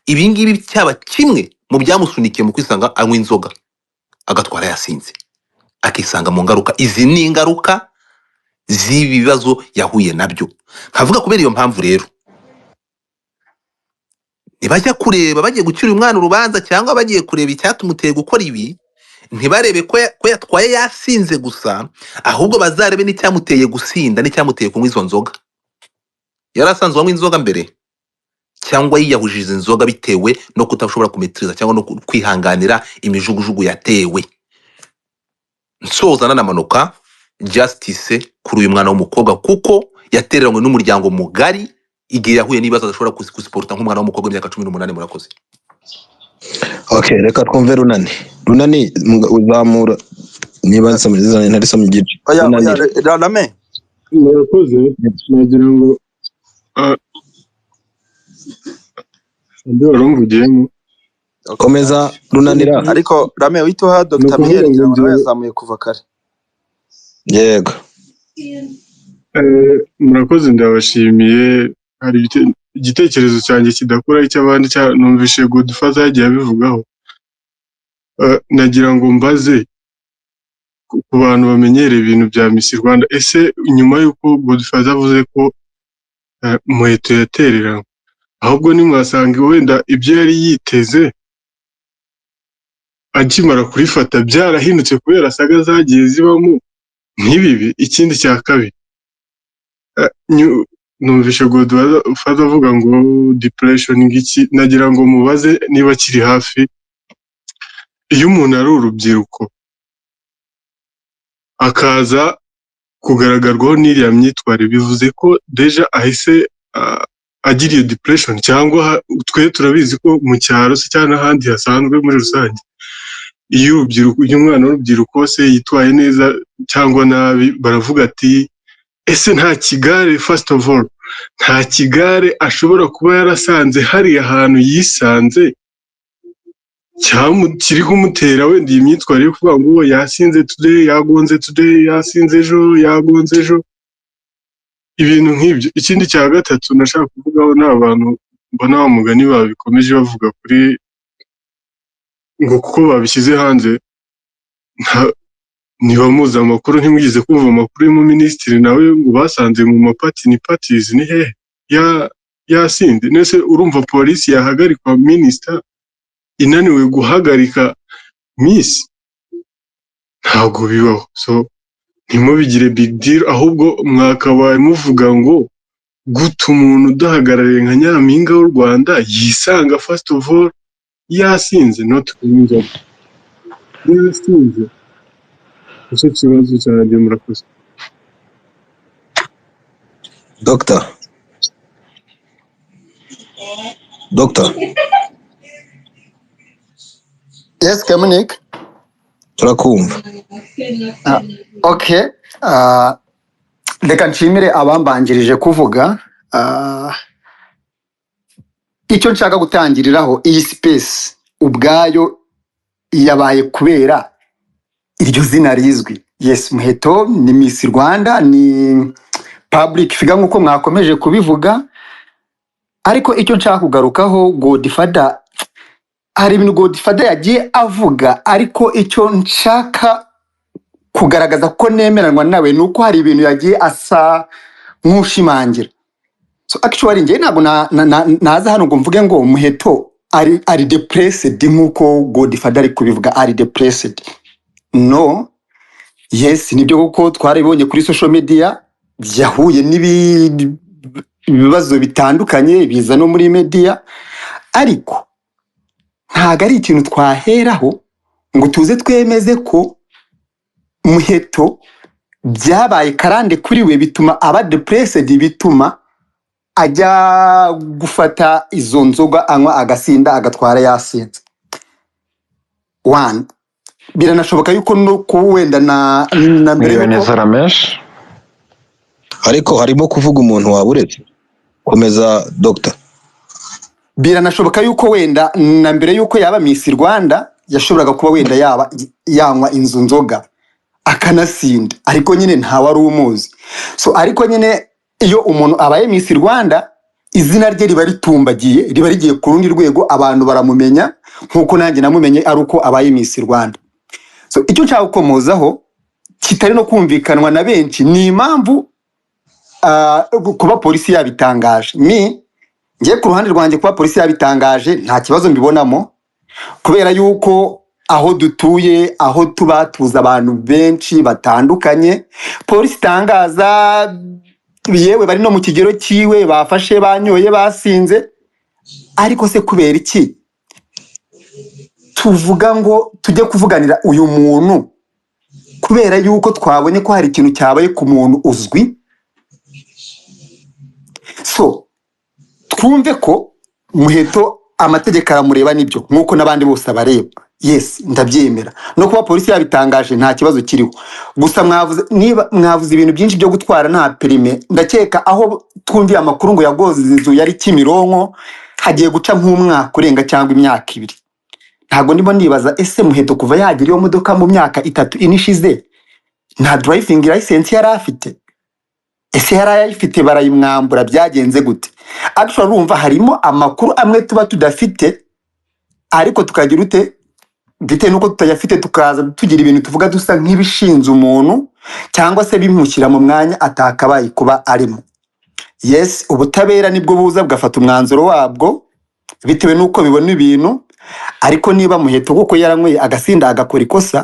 ibi ngibi cyaba kimwe mu byamusunikiye mu kwisanga anywa inzoga, agatwara yasinze, akisanga mu ngaruka. Izi ni ingaruka z'ibi bibazo yahuye nabyo. Nkavuga kubera iyo mpamvu rero nibajya kureba bagiye gucira umwana urubanza cyangwa bagiye kureba icyatumuteye gukora ibi, ntibarebe ko yatwaye yasinze gusa, ahubwo bazarebe n'icyamuteye gusinda n'icyamuteye kunywa izo nzoga. Yari asanzwe anywa inzoga mbere cyangwa yiyahuje izi nzoga bitewe no kutashobora kumetiriza cyangwa no kwihanganira imijugujugu yatewe. Nsoza nanamanuka justice kuri uyu mwana w'umukobwa kuko yatereranywe n'umuryango mugari igihe yahuye n'ibibazo adashobora kusiporta nk'umwana w'umukobwa w'imyaka 18. Murakoze. Okay, reka twumve runani uzamura niba nsomye ntarisomye igice. Oya Rame murakoze. Nagira ngo ndi warumvugiyemo komeza runanira. ariko Rame witwa Dr. Mihiel ngira ngo yazamuye kuva kare. Yego. Murakoze, ndabashimiye. Hari igitekerezo cyanjye kidakura icy'abandi numvishe Godfather yagiye abivugaho. Nagira ngo mbaze ku bantu bamenyereye ibintu bya Miss Rwanda, ese nyuma y'uko Godfather avuze ko Muheto yatereranywe, ahubwo nimwasanga wenda ibyo yari yiteze akimara kurifata byarahindutse kubera saga zagiye zibamo ntibibi. Ikindi cya kabiri, numvishe Godfather avuga ngo depression ngiki, nagira ngo mubaze niba kiri hafi. Iyo umuntu ari urubyiruko akaza kugaragarwaho n'iriya myitwarire, bivuze ko deja ahise agira iyo depression, cyangwa twe turabizi ko mu cyaro se cyangwa n'ahandi hasanzwe muri rusange iyo umwana w'urubyiruko se yitwaye neza cyangwa nabi baravuga ati ese nta kigare, first of all nta kigare ashobora kuba yarasanze hariya ahantu yisanze kiri kumutera wenda iyi myitwarire yo kuvuga ngo yasinze today, yagonze today, yasinze ejo, yagonze ejo, ibintu nk'ibyo. Ikindi cya gatatu nashaka kuvugaho ni abantu mbona wa mugani babikomeje bavuga kuri ngo kuko babishyize hanze ntibamuzi amakuru, ntimwigize kumva amakuru y'umuminisitiri nawe ngo basanze mu mapatini parties ni hehe yasinze. Nese urumva polisi yahagarikwa minisita inaniwe guhagarika Miss? Ntabwo bibaho. So ntimubigire big deal, ahubwo mwakabaye muvuga ngo guta umuntu udahagarariye nka nyampinga w'u Rwanda yisanga first of all yasinze, not inzoga yasinze. Icyo kibazo cyanjye. Murakoze. Doctor. Yes, Dominic. Turakumva. Okay. Reka nshimire abambanjirije kuvuga. Icyo nshaka gutangiriraho, iyi space ubwayo yabaye kubera iryo zina rizwi. Yes, Muheto ni Miss Rwanda, ni public figure nkuko mwakomeje kubivuga. Ariko icyo nshaka kugarukaho, Godfather, hari ibintu Godfather yagiye avuga, ariko icyo nshaka kugaragaza ko nemeranwa nawe nuko hari ibintu yagiye asa nk'ushimangira. So actually ngiye ntabwo naza hano ngo mvuge ngo Muheto ari depressed nkuko Godfather ari kubivuga, ari depressed. No. Yes, nibyo kuko twaribonye kuri social media yahuye n'ibibazo bitandukanye biza no muri media, ariko ntago ari ikintu twaheraho ngo tuze twemeze ko Muheto byabaye karande kuri we bituma aba depressed, bituma ajya gufata izo nzoga anywa agasinda agatwara yasinze. One, biranashoboka yuko no kuwenda na miliyoni zaramesh, ariko harimo kuvuga umuntu waburetse. Komeza Doctor. Biranashoboka yuko wenda na mbere yuko yaba Miss Rwanda yashoboraga kuba wenda yaba yanywa inzu nzoga akanasinda, ariko nyine nta wari umuzi. So ariko nyine iyo umuntu abaye Miss Rwanda izina rye riba ritumbagiye, riba rigiye ku rundi rwego, abantu baramumenya nkuko nanjye namumenye ari uko abaye Miss Rwanda. So icyo nshaka gukomozaho kitari no kumvikanwa na benshi ni impamvu kuba polisi yabitangaje. ngiye ku ruhande rwanjye kuba polisi yabitangaje nta kibazo mbibonamo, kubera yuko aho dutuye, aho tuba tuzi abantu benshi batandukanye, polisi itangaza yewe bari no mu kigero cyiwe, bafashe banyoye basinze. Ariko se kubera iki tuvuga ngo tujye kuvuganira uyu muntu? Kubera yuko twabonye ko hari ikintu cyabaye ku muntu uzwi. So twumve ko Muheto amategeko aramureba nibyo nkuko n'abandi bose abareba. Yes, ndabyemera. No kuba polisi yabitangaje nta kibazo kiriho. Gusa mwavuze ibintu byinshi byo gutwara nta perime. Ndakeka aho twumviye amakuru ngo yagoze inzu yari Kimironko hagiye guca nk'umwaka urenga cyangwa imyaka 2. Ntago ndimo nibaza ese Muheto kuva yagira iyo modoka mu myaka 3 inishize nta driving license yari afite? Ese yari ayifite barayimwambura byagenze gute? Actually urumva harimo amakuru amwe tuba tudafite, ariko tukagira ute bite nuko tutayafite tukaza tugira ibintu tuvuga dusa nk'ibishinze umuntu cyangwa se bimushyira mu mwanya atakabaye kuba arimo. Yes, ubutabera nibwo buza bugafata umwanzuro wabwo bitewe nuko bibona ibintu. Ariko niba Muheto kuko yaranyweye agasinda agakora ikosa,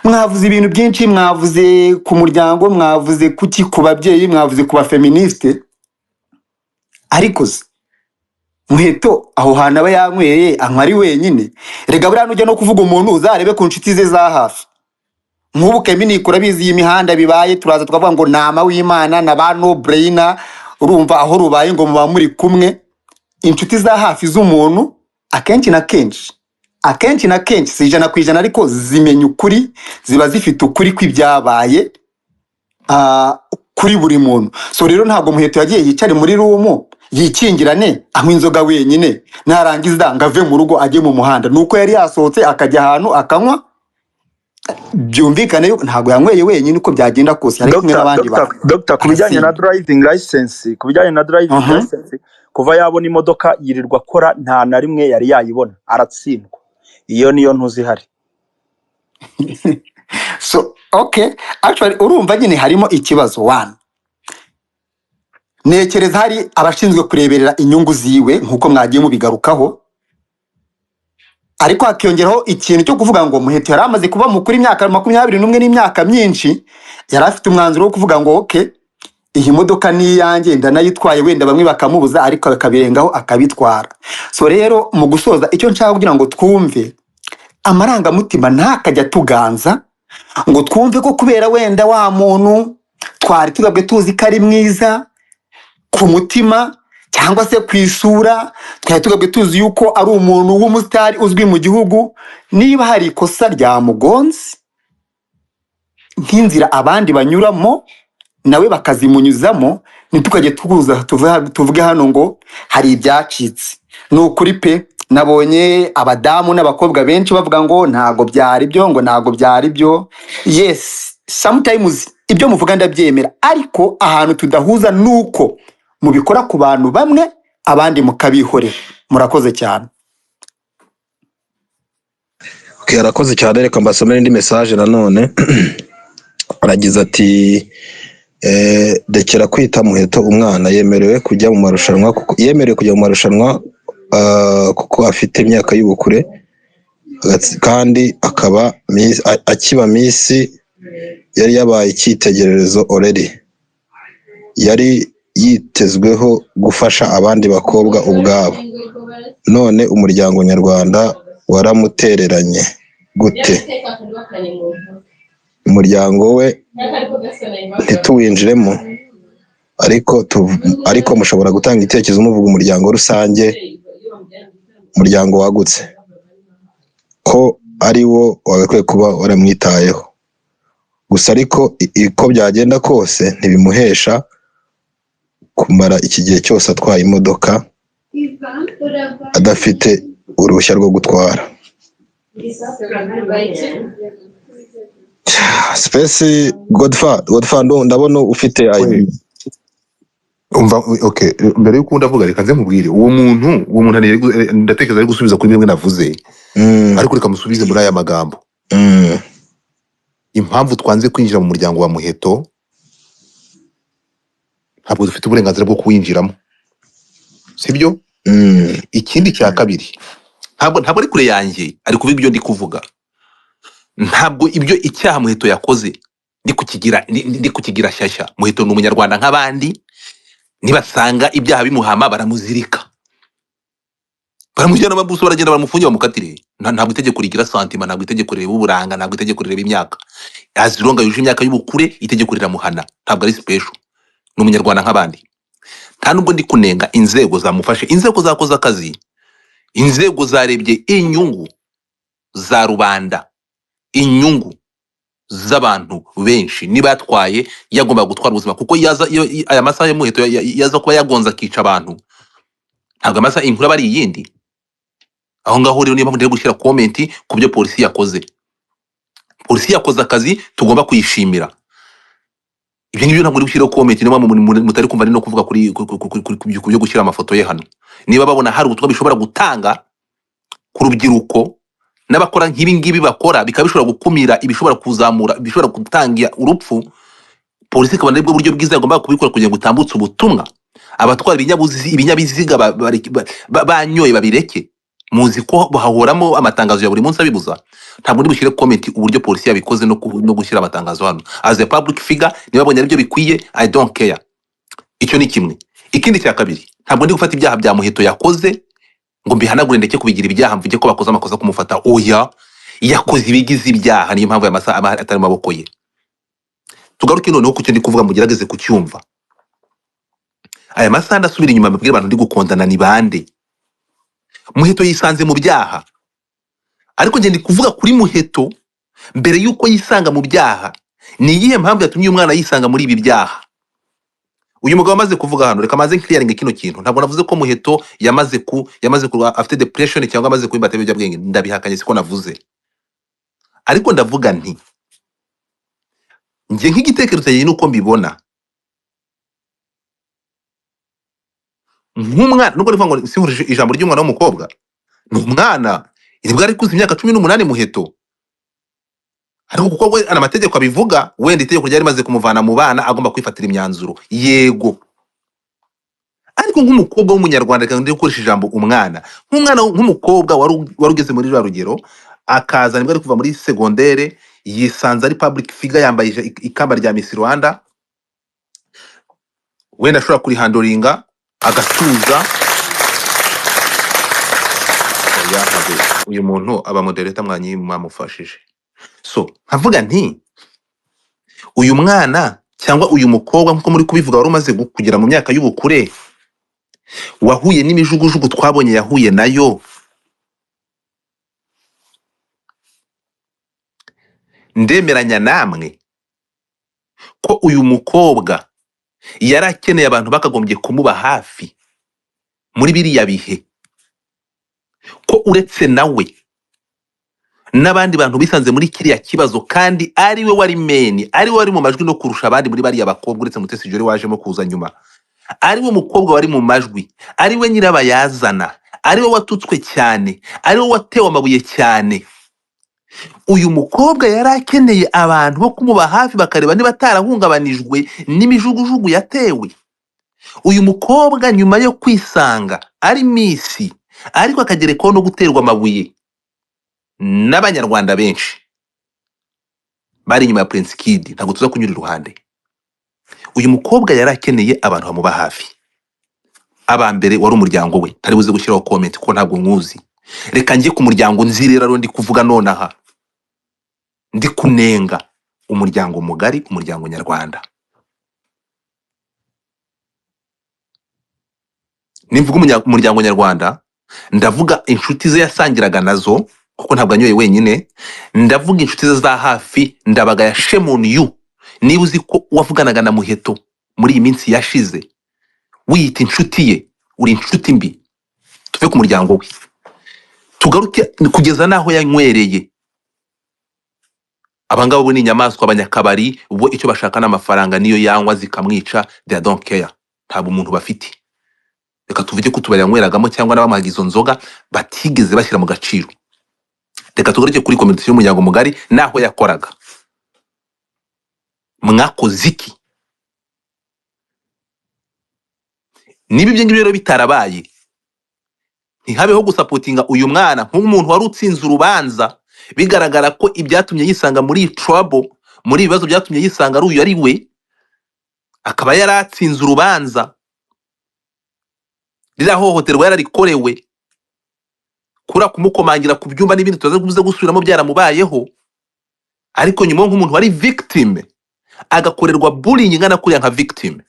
mwavuze ibintu byinshi, mwavuze ku muryango, mwavuze kuki ku babyeyi, mwavuze ku bafeministe, ariko Muheto aho hantu aba yanyweye anywa ari wenyine. Rega buriya nujya no kuvuga umuntu uzarebe ku nshuti ze za hafi. Nk'ubu Keminikura bizi iyi mihanda bibaye turaza twavuga ngo nama w'Imana na ba no brainer. Urumva aho rubaye ngo muba muri kumwe, inshuti za hafi z'umuntu akenshi na kenshi si 100% ariko zimenya ukuri, ziba zifite ukuri kw'ibyabaye kuri buri muntu. So rero ntabwo Muheto yagiye yicare muri rumu yikingirane anywa inzoga wenyine narangiza ngave mu rugo ajye mu muhanda. Nuko yari yasohotse akajya ahantu akanywa, byumvikane yuko ntabwo yanyweye wenyine uko byagenda kose, ariko kumwe n'abandi bantu. Dr. kubijyanye na driving license, kuva yabona imodoka yirirwa akora nta na rimwe yari yayibona, aratsindwa. Iyo niyo ntuzi hari. So okay, actually urumva nyine harimo ikibazo. One, nekereza hari abashinzwe kureberera inyungu ziwe nkuko mwagiye mubigarukaho, ariko hakiyongeraho ikintu cyo kuvuga ngo Muheto yari amaze kuba mukuri imyaka 21 n'imyaka myinshi, yari afite umwanzuro wo kuvuga ngo okay, iyi modoka ni yanjye ndanayitwaye, wenda bamwe bakamubuza ariko akabirengaho akabitwara. So rero mu gusoza icyo nshaka kugira ngo twumve amarangamutima ntakajya tuganza, ngo twumve ko kubera wenda wa muntu twari tugabwe tuzi ko ari mwiza ku mutima cyangwa se ku isura, twari tugabwe tuzi yuko ari umuntu w'umusitari uzwi mu gihugu, niba hari ikosa ryamugonze nk'inzira abandi banyuramo nawe bakazimunyuzamo, ntitukajye tuvuge hano ngo hari ibyacitse. Nukuri pe, nabonye abadamu n'abakobwa benshi bavuga ngo ntago byari byo, ngo ntago byari byo. Yes, sometimes ibyo muvuga ndabyemera, ariko ahantu tudahuza nuko mubikora ku bantu bamwe abandi mukabihorera. Murakoze cyane. Okay, arakoze cyane. Reka mbasomere indi message nanone. Aragize ati dekera kwita Muheto umwana, yemerewe kujya mu marushanwa kuko afite imyaka y'ubukure kandi akaba akiba Miss yari yabaye icyitegererezo already, yari yitezweho gufasha abandi bakobwa ubwabo, none umuryango nyarwanda waramutereranye gute? Umuryango we ntituwinjiremo, ariko mushobora gutanga igitekerezo muvuga umuryango rusange, umuryango wagutse ko ari wo wagakwiye kuba waramwitayeho. Gusa ariko uko byagenda kose ntibimuhesha kumara iki gihe cyose atwaye imodoka adafite uruhushya rwo gutwara. Space Godfather ndabona ufite umva. Okay, mbere yuko ndavuga reka nze mubwire uwo muntu ndatekereza ari gusubiza kuri bimwe navuze, ariko reka musubize muri aya magambo. Impamvu twanze kwinjira mu muryango wa Muheto, ntabwo dufite uburenganzira bwo kuwinjiramo. sibyo? Ikindi cya kabiri, ntabwo ari kure yanjye ari kuvuga ibyo ndi kuvuga. Ntabwo ibyo icyaha Muheto yakoze ndi kukigira shyashya. Muheto ni umunyarwanda nk'abandi, nibasanga ibyaha bimuhama baramuzirika, baramujyana babuso, baragenda baramufungira bamukatire. Ntabwo itegeko rigira santima, ntabwo itegeko rireba uburanga, ntabwo itegeko rireba imyaka. Azironga yuje imyaka y'ubukure, itegeko riramuhana, ntabwo ari special. Ni umunyarwanda nk'abandi. Nta nubwo ndi kunenga inzego zamufashe, inzego zakoze akazi, inzego zarebye inyungu za rubanda, inyungu z'abantu benshi. Niba yatwaye yagomba gutwara ubuzima, kuko aya masaha ya Muheto yaza kuba yagonza akica abantu, ntabwo amasaha inkuru aba ari iyindi. Aho ngaho rero niba ndi gushyira comment ku byo polisi yakoze. Polisi yakoze akazi tugomba kuyishimira. Ibyo ngibyo ntabwo uri gushyira comment, niba mutari kumva no kuvuga kuri byo gushyira amafoto ye hano. Niba babona hari ubutumwa bishobora gutanga ku rubyiruko n'abakora nk'ibi ngibi bakora, bikaba bishobora gukumira ibishobora kuzamura, bishobora gutangira urupfu, polisi ikaba nibwo buryo bwiza yagomba kubikora kugira ngo utambutse ubutumwa. Abatwara ibinyabiziga banyoye babireke, muzi ko bahoramo amatangazo ya buri munsi abibuza. Ntabwo ndi bushyire comment uburyo polisi yabikoze no gushyira amatangazo hano. As a public figure, niba babonye aribyo bikwiye, I don't care. Icyo ni kimwe. Ikindi cya kabiri, ntabwo ndi gufata ibyaha bya Muheto yakoze ngo mbihanagure ndeke kubigira ibyaha, mvuge ko bakoze amakosa kumufata. Oya, yakoze ibigize ibyaha, niyo mpamvu aya masaha atari maboko ye. Tugaruke noneho ku cyo ndi kuvuga, mugerageze kucyumva. Aya masaha ndasubira inyuma mbibwira abantu ndi gukondana ni bande. Muheto yisanze mu byaha, ariko nge ndi kuvuga kuri Muheto mbere yuko yisanga mu byaha. Ni iyihe mpamvu yatumye umwana yisanga muri ibi byaha? Uyu mugabo amaze kuvuga hano, reka maze clearing kino kintu. Ntabwo navuze ko Muheto yamaze ku afite depression cyangwa amaze kubimbata ibiyobyabwenge, ndabihakanye, siko navuze. Ariko ndavuga nti nge nk'igitekerezo cyanjye nuko mbibona, nk'umwana, nubwo rivuga ngo simvurije ijambo ry'umwana w'umukobwa, ni umwana, nibwo ari kuza imyaka 18 Muheto. Ariko kuko we amategeko abivuga, wenda itegeko ryari maze kumuvana mu bana, agomba kwifatira imyanzuro. Yego, ariko nk'umukobwa w'umunyarwanda, kandi ndi gukoresha ijambo umwana, nk'umukobwa warugeze muri rugero, akaza nibwo ari kuva muri secondaire, yisanze ari public figure, yambaye ikamba rya Miss Rwanda, wenda ashobora kuri handoringa agatuza. Uyu muntu aba moderator mwamufashije. So nkavuga nti uyu mwana cyangwa uyu mukobwa, nkuko muri kubivuga, wari umaze kugera mu myaka y'ubukure, wahuye n'imijugujugu twabonye yahuye nayo, ndemeranya namwe ko uyu mukobwa yari akeneye abantu bakagombye kumuba hafi muri biriya bihe, ko uretse nawe n'abandi bantu bisanze muri kiriya kibazo, kandi ari we wari meni, ari we wari mu majwi no kurusha abandi muri bariya bakobwa, uretse Mutesi Jolly wajemo kuza nyuma. Ari we mukobwa wari mu majwi, ari we nyirabayazana, ari we watutswe cyane, ari we watewe amabuye cyane. Uyu mukobwa yari akeneye abantu bo kumuba hafi bakareba niba atarahungabanijwe n'imijugujugu yatewe. Uyu mukobwa nyuma yo kwisanga ari misi, ariko akagerekaho no guterwa amabuye n'abanyarwanda benshi bari inyuma ya Prince Kid, ntabwo tuza kunyura iruhande. Uyu mukobwa yari akeneye abantu bamuba hafi. Abambere wari umuryango we, ntari buze gushyiraho comment ko ntabwo nkuzi. Reka njye ku muryango nzi rero ndi kuvuga nonaha, ndi kunenga umuryango mugari, umuryango nyarwanda. Nimvuga umuryango nyarwanda, ndavuga inshuti ze yasangiraga nazo, kuko ntabwo anyoye wenyine. Ndavuga inshuti ze za hafi, ndabaga ya shame on you niba uzi ko wavuganaga na Muheto muri iyi minsi yashize, wiyita inshuti ye, uri inshuti mbi. Tuve ku muryango we, tugaruke kugeza naho yanywereye. Abangabo bo ni inyamaswa, abanyakabari, ubwo icyo bashaka n'amafaranga, niyo yanywa zikamwica, they don't care, ntabwo umuntu bafite. Reka tuvuge ko tubari yanyweragamo cyangwa n'abamaga izo nzoga batigeze bashyira mu gaciro. Reka tugaruke kuri komite y'umuryango mugari naho yakoraga. Mwakoze iki? niba ibyo ngibyo rero bitarabaye ntihabeho gusapotinga uyu mwana nk'umuntu wari utsinze urubanza bigaragara ko ibyatumye yisanga muri trouble, muri ibibazo byatumye yisanga ari uyu ari we, akaba yaratsinze urubanza ririya hohoterwa yararikorewe, kura kumukomangira ku byumba n'ibindi tuzaze gusubiramo byaramubayeho, ariko nyuma nk'umuntu wari victim agakorerwa bullying ingana kuriya nka victim,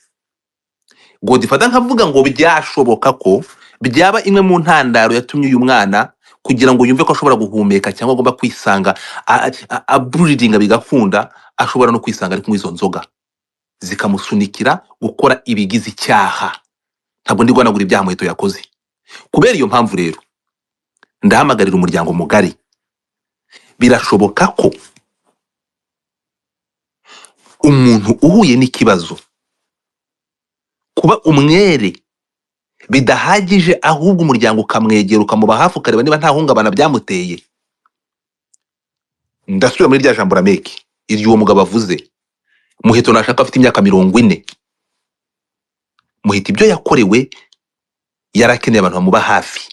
Godifata nkavuga ngo byashoboka ko byaba imwe mu ntandaro yatumye uyu mwana kugira ngo yumve ko ashobora guhumeka cyangwa agomba kwisanga breeding bigakunda, ashobora no kwisanga ari kumwe izo nzoga zikamusunikira gukora ibigize icyaha. Ntabwo ndi guhanagura ibyaha Muheto yakoze. Kubera iyo mpamvu rero ndahamagarira umuryango mugari, birashoboka ko umuntu uhuye n'ikibazo kuba umwere bidahagije, ahubwo umuryango ukamwegera ukamuba hafi ukareba niba nta hungabana byamuteye. Ndasubira muri rya jambo rameke iryo uwo mugabo avuze, Muheto nashaka afite imyaka 40. Muheto ibyo yakorewe yarakeneye abantu bamuba hafi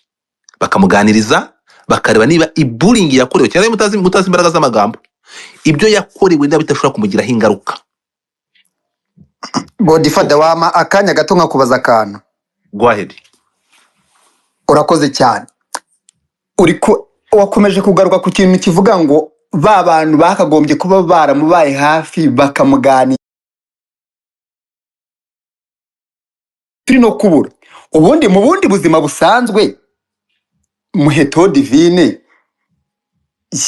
bakamuganiriza bakareba niba ibullying yakorewe cyane mutazi imbaraga z'amagambo, ibyo yakorewe niba bitashobora kumugiraho ingaruka. Godifada wama akanya gato nkakubaza akantu. Go ahead. Urakoze cyane. Uriko wakomeje kugaruka ku kintu kivuga ngo ba bantu bakagombye kuba baramubaye hafi bakamuganira turi no kubura. Ubundi mu bundi buzima busanzwe Muheto Divine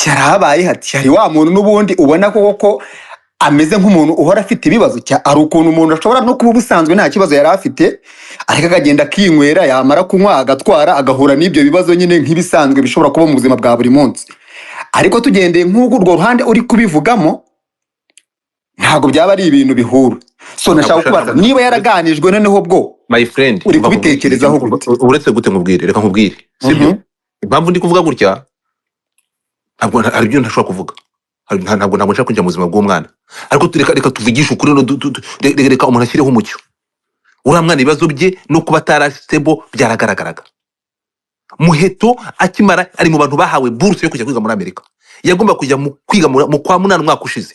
yarabaye hati hari wa muntu n'ubundi ubona ko ameze nk'umuntu uhora afite ibibazo ari ukuntu umuntu ashobora no kuba busanzwe nta kibazo yari afite ariko akagenda kinywera, yamara kunywa agatwara agahura n'ibyo bibazo nyine nk'ibisanzwe bishobora kuba mu buzima bwa buri munsi. Ariko tugendeye nk'uko urwo ruhande uri kubivugamo ntago byaba ari ibintu bihura. So nashaka kubaza niba yaraganijwe noneho bwo My friend, uri kubitekerezaho gute? Uretse gute nkubwire, reka nkubwire, sibyo? Impamvu ndi kuvuga gutya ntabwo ari byo ntashobora kuvuga, ntabwo nshaka kujya mu buzima bw'umwana, ariko reka tuvugisha ukuri no reka umuntu ashyireho umucyo. Uriya mwana ibibazo bye no kuba atarastable byaragaragaraga. Muheto akimara ari mu bantu bahawe bourse yo kujya kwiga muri Amerika, yagomba kujya kwiga mu kwa munana umwaka ushize,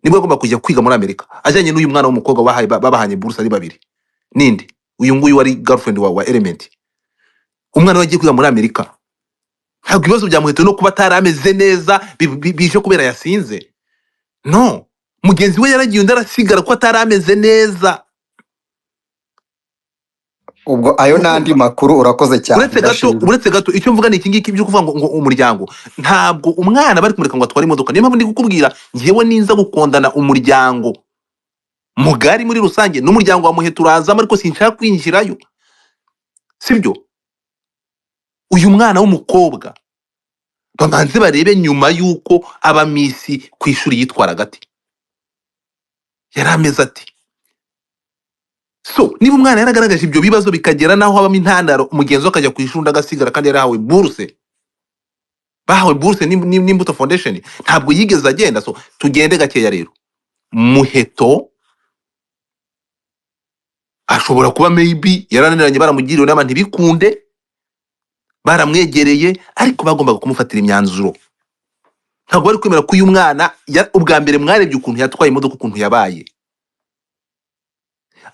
nibwo yagomba kujya kwiga muri Amerika ajyanye n'uyu mwana w'umukobwa babahanye bourse ari babiri. Ninde uyu nguyu wari girlfriend wa Element? Umwana wagiye kwiga muri Amerika. Ntabwo ibibazo bya Muheto no kuba atarameze neza bije kubera yasinze. No, mugenzi we yaragiye undi arasigara ko atarameze neza. Ubwo ayo nandi makuru urakoze cyane. Uretse gato icyo mvuga ni iki ngiki byo kuvuga ngo umuryango ntabwo umwana bari kumureka ngo atware imodoka. Niyo mpamvu ndi kukubwira ngiyewe ninza gukondana umuryango mugari muri rusange n'umuryango wa Muheto urazamo, ariko sinshaka kwinjirayo, sibyo? Uyu mwana w'umukobwa bamanze barebe nyuma yuko aba misi ku ishuri yitwara gati yarameze ati. So niba umwana yaragaragaje ibyo bibazo bikagera naho habamo intandaro umugenzi we akajya ku ishuri agasigara kandi yarahawe bourse, bahawe bourse n'Imbuto Foundation, ntabwo yigeze agenda. So tugende gakeya rero, Muheto ashobora kuba maybe yarananiranye baramugiriye inama ntibikunde, baramwegereye ariko bagombaga kumufatira imyanzuro. Ntabwo bari kwemera ko uyu mwana ubwa mbere mwarebye ukuntu yatwaye imodoka ukuntu yabaye.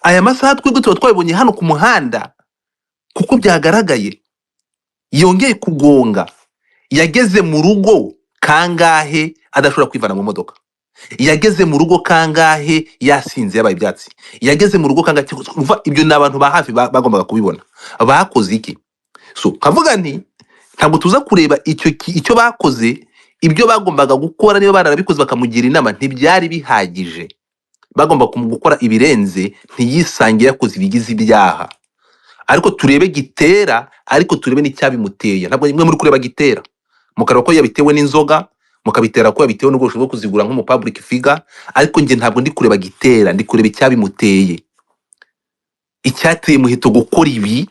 Aya masaha twebwe tuba twabibonye hano ku muhanda kuko byagaragaye yongeye kugonga, yageze mu rugo kangahe adashobora kwivana mu modoka, yageze mu rugo kangahe yasinze yabaye ibyatsi, yageze mu rugo kangahe. Ibyo ni abantu ba hafi bagombaga kubibona. Bakoze iki? So kavuga nti ntabwo tuza kureba icyo bakoze, ibyo bagombaga gukora niba barabikoze bakamugira inama ntibyari bihagije, bagomba gukora ibirenze, ntiyisange yakoze ibigize ibyaha. Ariko turebe Gitera, ariko turebe n'icyabimuteye. Ntabwo mwe muri kureba Gitera mukareba ko yabitewe n'inzoga, mukabitera ko yabitewe n'ubwosho bwo kuzigura nk'umu public figure, ariko nge ntabwo ndi kureba Gitera, ndi kureba icyabimuteye. Icyateye Muheto gukora ibi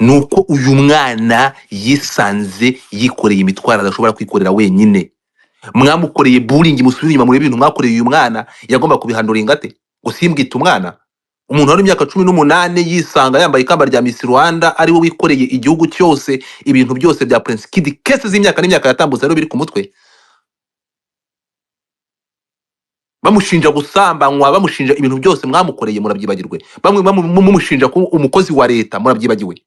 nuko uyu mwana yisanze yikoreye imitwaro adashobora kwikorera wenyine. Mwamukoreye bullying, musubire inyuma muri ibintu mwakoreye uyu mwana, yagomba kubihandura ingate ngo simbwita umwana. umuntu wari imyaka 18 yisanga yambaye ikamba rya Miss Rwanda ari we wikoreye igihugu cyose ibintu byose bya Prince Kid kese z'imyaka n'imyaka yatambutse rero biri ku mutwe, bamushinja gusambanywa, bamushinja ibintu byose mwamukoreye murabyibagirwe, bamwe mumushinja ko umukozi wa leta murabyibagiwe,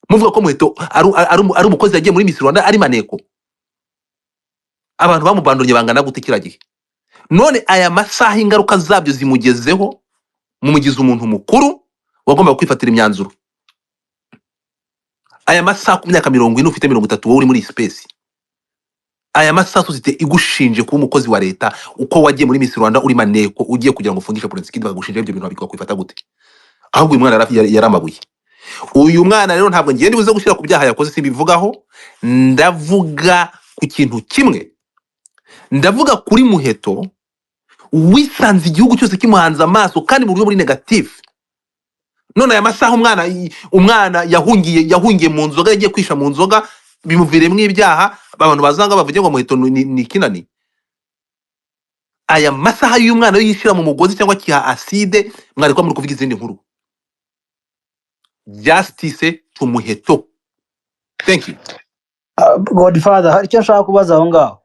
muvuga ko Muheto ari umukozi yagiye muri Miss Rwanda ari Maneko. Abantu bamubandonye bangana gute kiragihe? None aya masaha ingaruka zabyo zimugezeho, mumugize umuntu mukuru wagomba kwifatira imyanzuro. Aya masaha ku myaka 40 ufite 30 wowe uri muri space. Aya masaha uzite igushinje kuba umukozi wa leta uko wagiye muri Miss Rwanda uri Maneko ugiye kugira ngo ufungishe Prince Kid bagushinje ibyo bintu babikwa kwifata gute? Ahubwo uyu mwana yaramabuye. Uyu mwana rero ntabwo ngiye ndibuze gushyira ku byaha yakoze simbivugaho, ndavuga ku kintu kimwe. Ndavuga kuri Muheto wisanze igihugu cyose kimuhanze amaso kandi mu buryo buri negative. None aya masaha umwana yahungiye mu nzoga, yagiye kwisha mu nzoga, bimuviremwe ibyaha, abantu bazanga bavuge ngo Muheto ni kinani. Aya masaha y'uyu mwana yishira mu mugozi cyangwa kiha acide, mwari kwa muri kuvuga izindi nkuru. Justice to Muheto. Thank you. Godfather, hari icyo nshaka kubaza aho ngaho.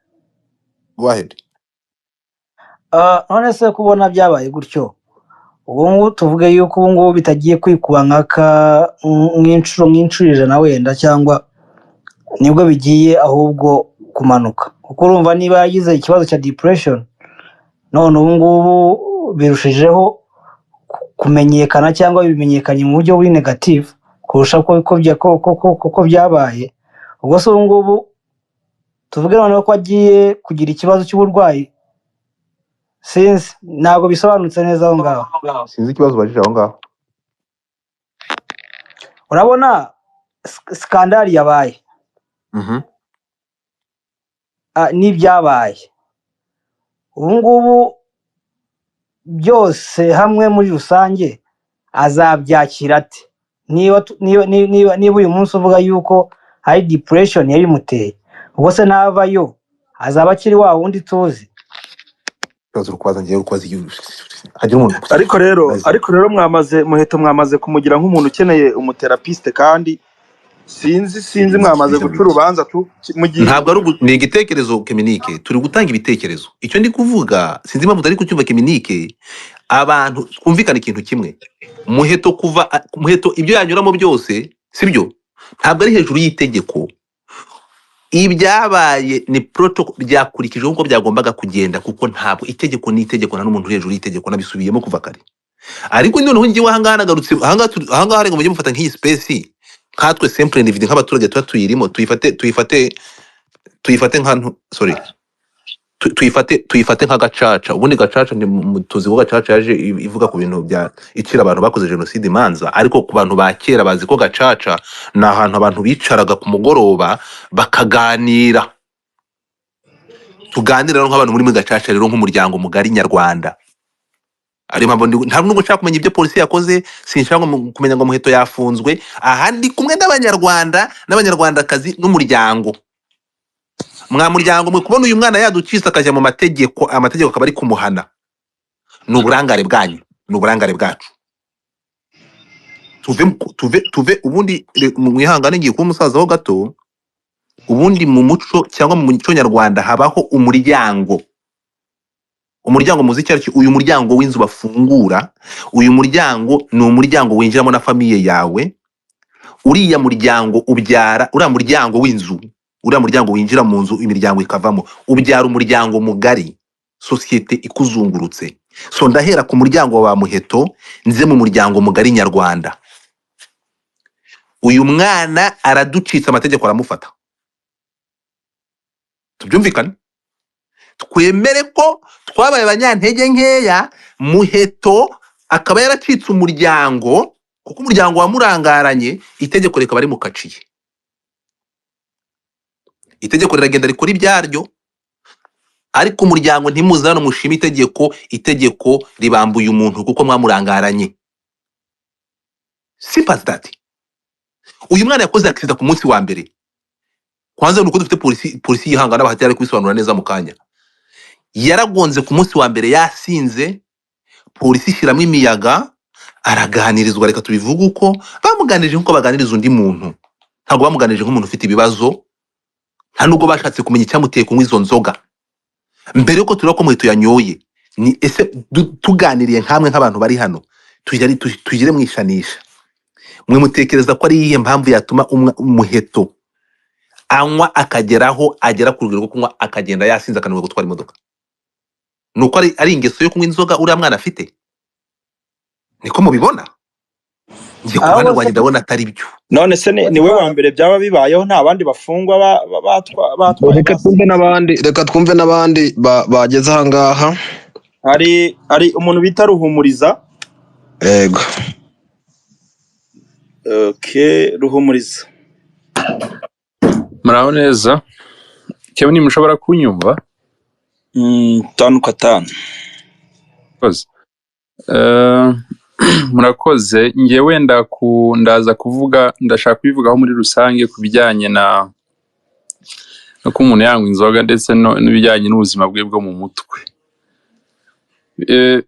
Go ahead. None se kubona byabaye gutyo, ubu ngubu tuvuge yuko ubu ngubu bitagiye kwikuba nk'inshuro ijana wenda, cyangwa nibwo bigiye ahubwo kumanuka, kuko urumva niba yagize ikibazo cya depression none ubu ngubu birushijeho kumenyekana cyangwa bimenyekanye mu buryo buri negative kurusha ko byabaye. Ubwo se ubu ngubu tuvuge noneho ko agiye kugira ikibazo cy'uburwayi, sinzi ntabwo bisobanutse neza aho ngaho. Sinzi ikibazo bajije aho ngaho. Urabona skandali yabaye, n'ibyabaye ubu ngubu byose hamwe muri rusange azabyakira ate? Niba uyu munsi uvuga yuko hari depression yabimuteye, ubwo se navayo azaba akiri wa wundi tuzi? Ariko rero Muheto mwamaze kumugira nk'umuntu ukeneye umuterapiste, kandi sinzi mwamaze guca urubanza mugiye. Ntabwo ari ni igitekerezo Keminike, turi gutanga ibitekerezo. Icyo ndi kuvuga sinzi impamvu utari kucyumva Keminike. Abantu twumvikana ikintu kimwe, Muheto ibyo yanyuramo byose sibyo, ntabwo ari hejuru y'itegeko. Ibyabaye ni protocol byakurikije uko byagombaga kugenda, kuko ntabwo itegeko ni itegeko, nta n'umuntu hejuru y'itegeko, nabisubiyemo kuva kare. Ariko noneho ngiye wahangana nagarutse ahangaha ngo mujye mufata nk'iyi space nkatwe simple individu nk'abaturage tuba tuyirimo, tuyifate nka sorry tuyifate nka gacaca. Ubundi gacaca ni tuzi ko gacaca yaje ivuga ku bintu bya ikira abantu bakoze genocide imanza, ariko ku bantu ba kera bazi ko gacaca ni ahantu abantu bicaraga ku mugoroba bakaganira. Tuganira nk'abantu muri gacaca rero nk'umuryango mugari nyarwanda. Ari mpamvu ntabwo nubwo nshaka kumenya ibyo polisi yakoze, sinshaka kumenya ngo Muheto yafunzwe, ahandi kumwe n'abanyarwanda n'abanyarwandakazi n'umuryango. Mwa muryango mwe kubona uyu mwana yaducisa akajya mu amategeko akaba ari kumuhana, n'uburangare bwanyu, n'uburangare bwacu. Tuve ubundi mwihangane ngiye kuba umusaza ho gato. Ubundi mu muco cyangwa mu muco nyarwanda habaho umuryango muzi cyari uyu muryango w'inzu bafungura. Uyu muryango ni umuryango winjiramo na famiye yawe. Uriya muryango ubyara, uriya muryango w'inzu, uriya muryango winjira mu nzu imiryango ikavamo, ubyara umuryango mugari, societe ikuzungurutse. So ndahera ku muryango wa Muheto nze mu muryango mugari nyarwanda. Uyu mwana araducitse, amategeko aramufata. Tubyumvikane, twemere ko twabaye abanyantege nkeya. Muheto akaba yaracitse umuryango kuko umuryango wamurangaranye, itegeko reka bari mukaciye. Itegeko riragenda rikora ibyaryo, ariko umuryango ntimuzana mushima itegeko ribambuye umuntu kuko mwamurangaranye. Simple as that. Uyu mwana yakoze accident ku munsi wa mbere. Kwanza nuko dufite polisi yihangana bahatari kubisobanura neza mu kanya. Yaragonze ku munsi wa mbere yasinze, polisi ishiramo imiyaga, araganirizwa, reka tubivuge uko bamuganirije, nkuko baganiriza undi muntu. Ntabwo bamuganirije nk'umuntu ufite ibibazo, nta nubwo bashatse kumenya icyamuteye kunywa izo nzoga. Mbere yuko tureba ko Muheto yanyoye, ni ese tuganiriye nkamwe nk'abantu bari hano, tugire mwishanisha, mwe mutekereza ko ari iyihe mpamvu yatuma Muheto anywa akageraho agera ku rugero rwo kunywa akagenda yasinze akananirwa gutwara imodoka? Nuko ari ingeso yo kunywa inzoga uriya mwana afite? Niko mubibona? Njye ku ruhande rwanjye ndabona atari byo. None se niwe wa mbere byaba bibayeho, nta bandi bafungwa batwaye? Reka twumve n'abandi bageze aha ngaha. Hari umuntu bita Ruhumuriza. Yego. Okay, Ruhumuriza. Muraho neza. Cyo ni mushobora kunyumva? 5 Koze. Murakoze. Ngewe ndaza kuvuga, ndashaka kubivugaho muri rusange ku bijyanye no ko umuntu yanywa inzoga ndetse n'ibijyanye n'ubuzima bwe bwo mu mutwe.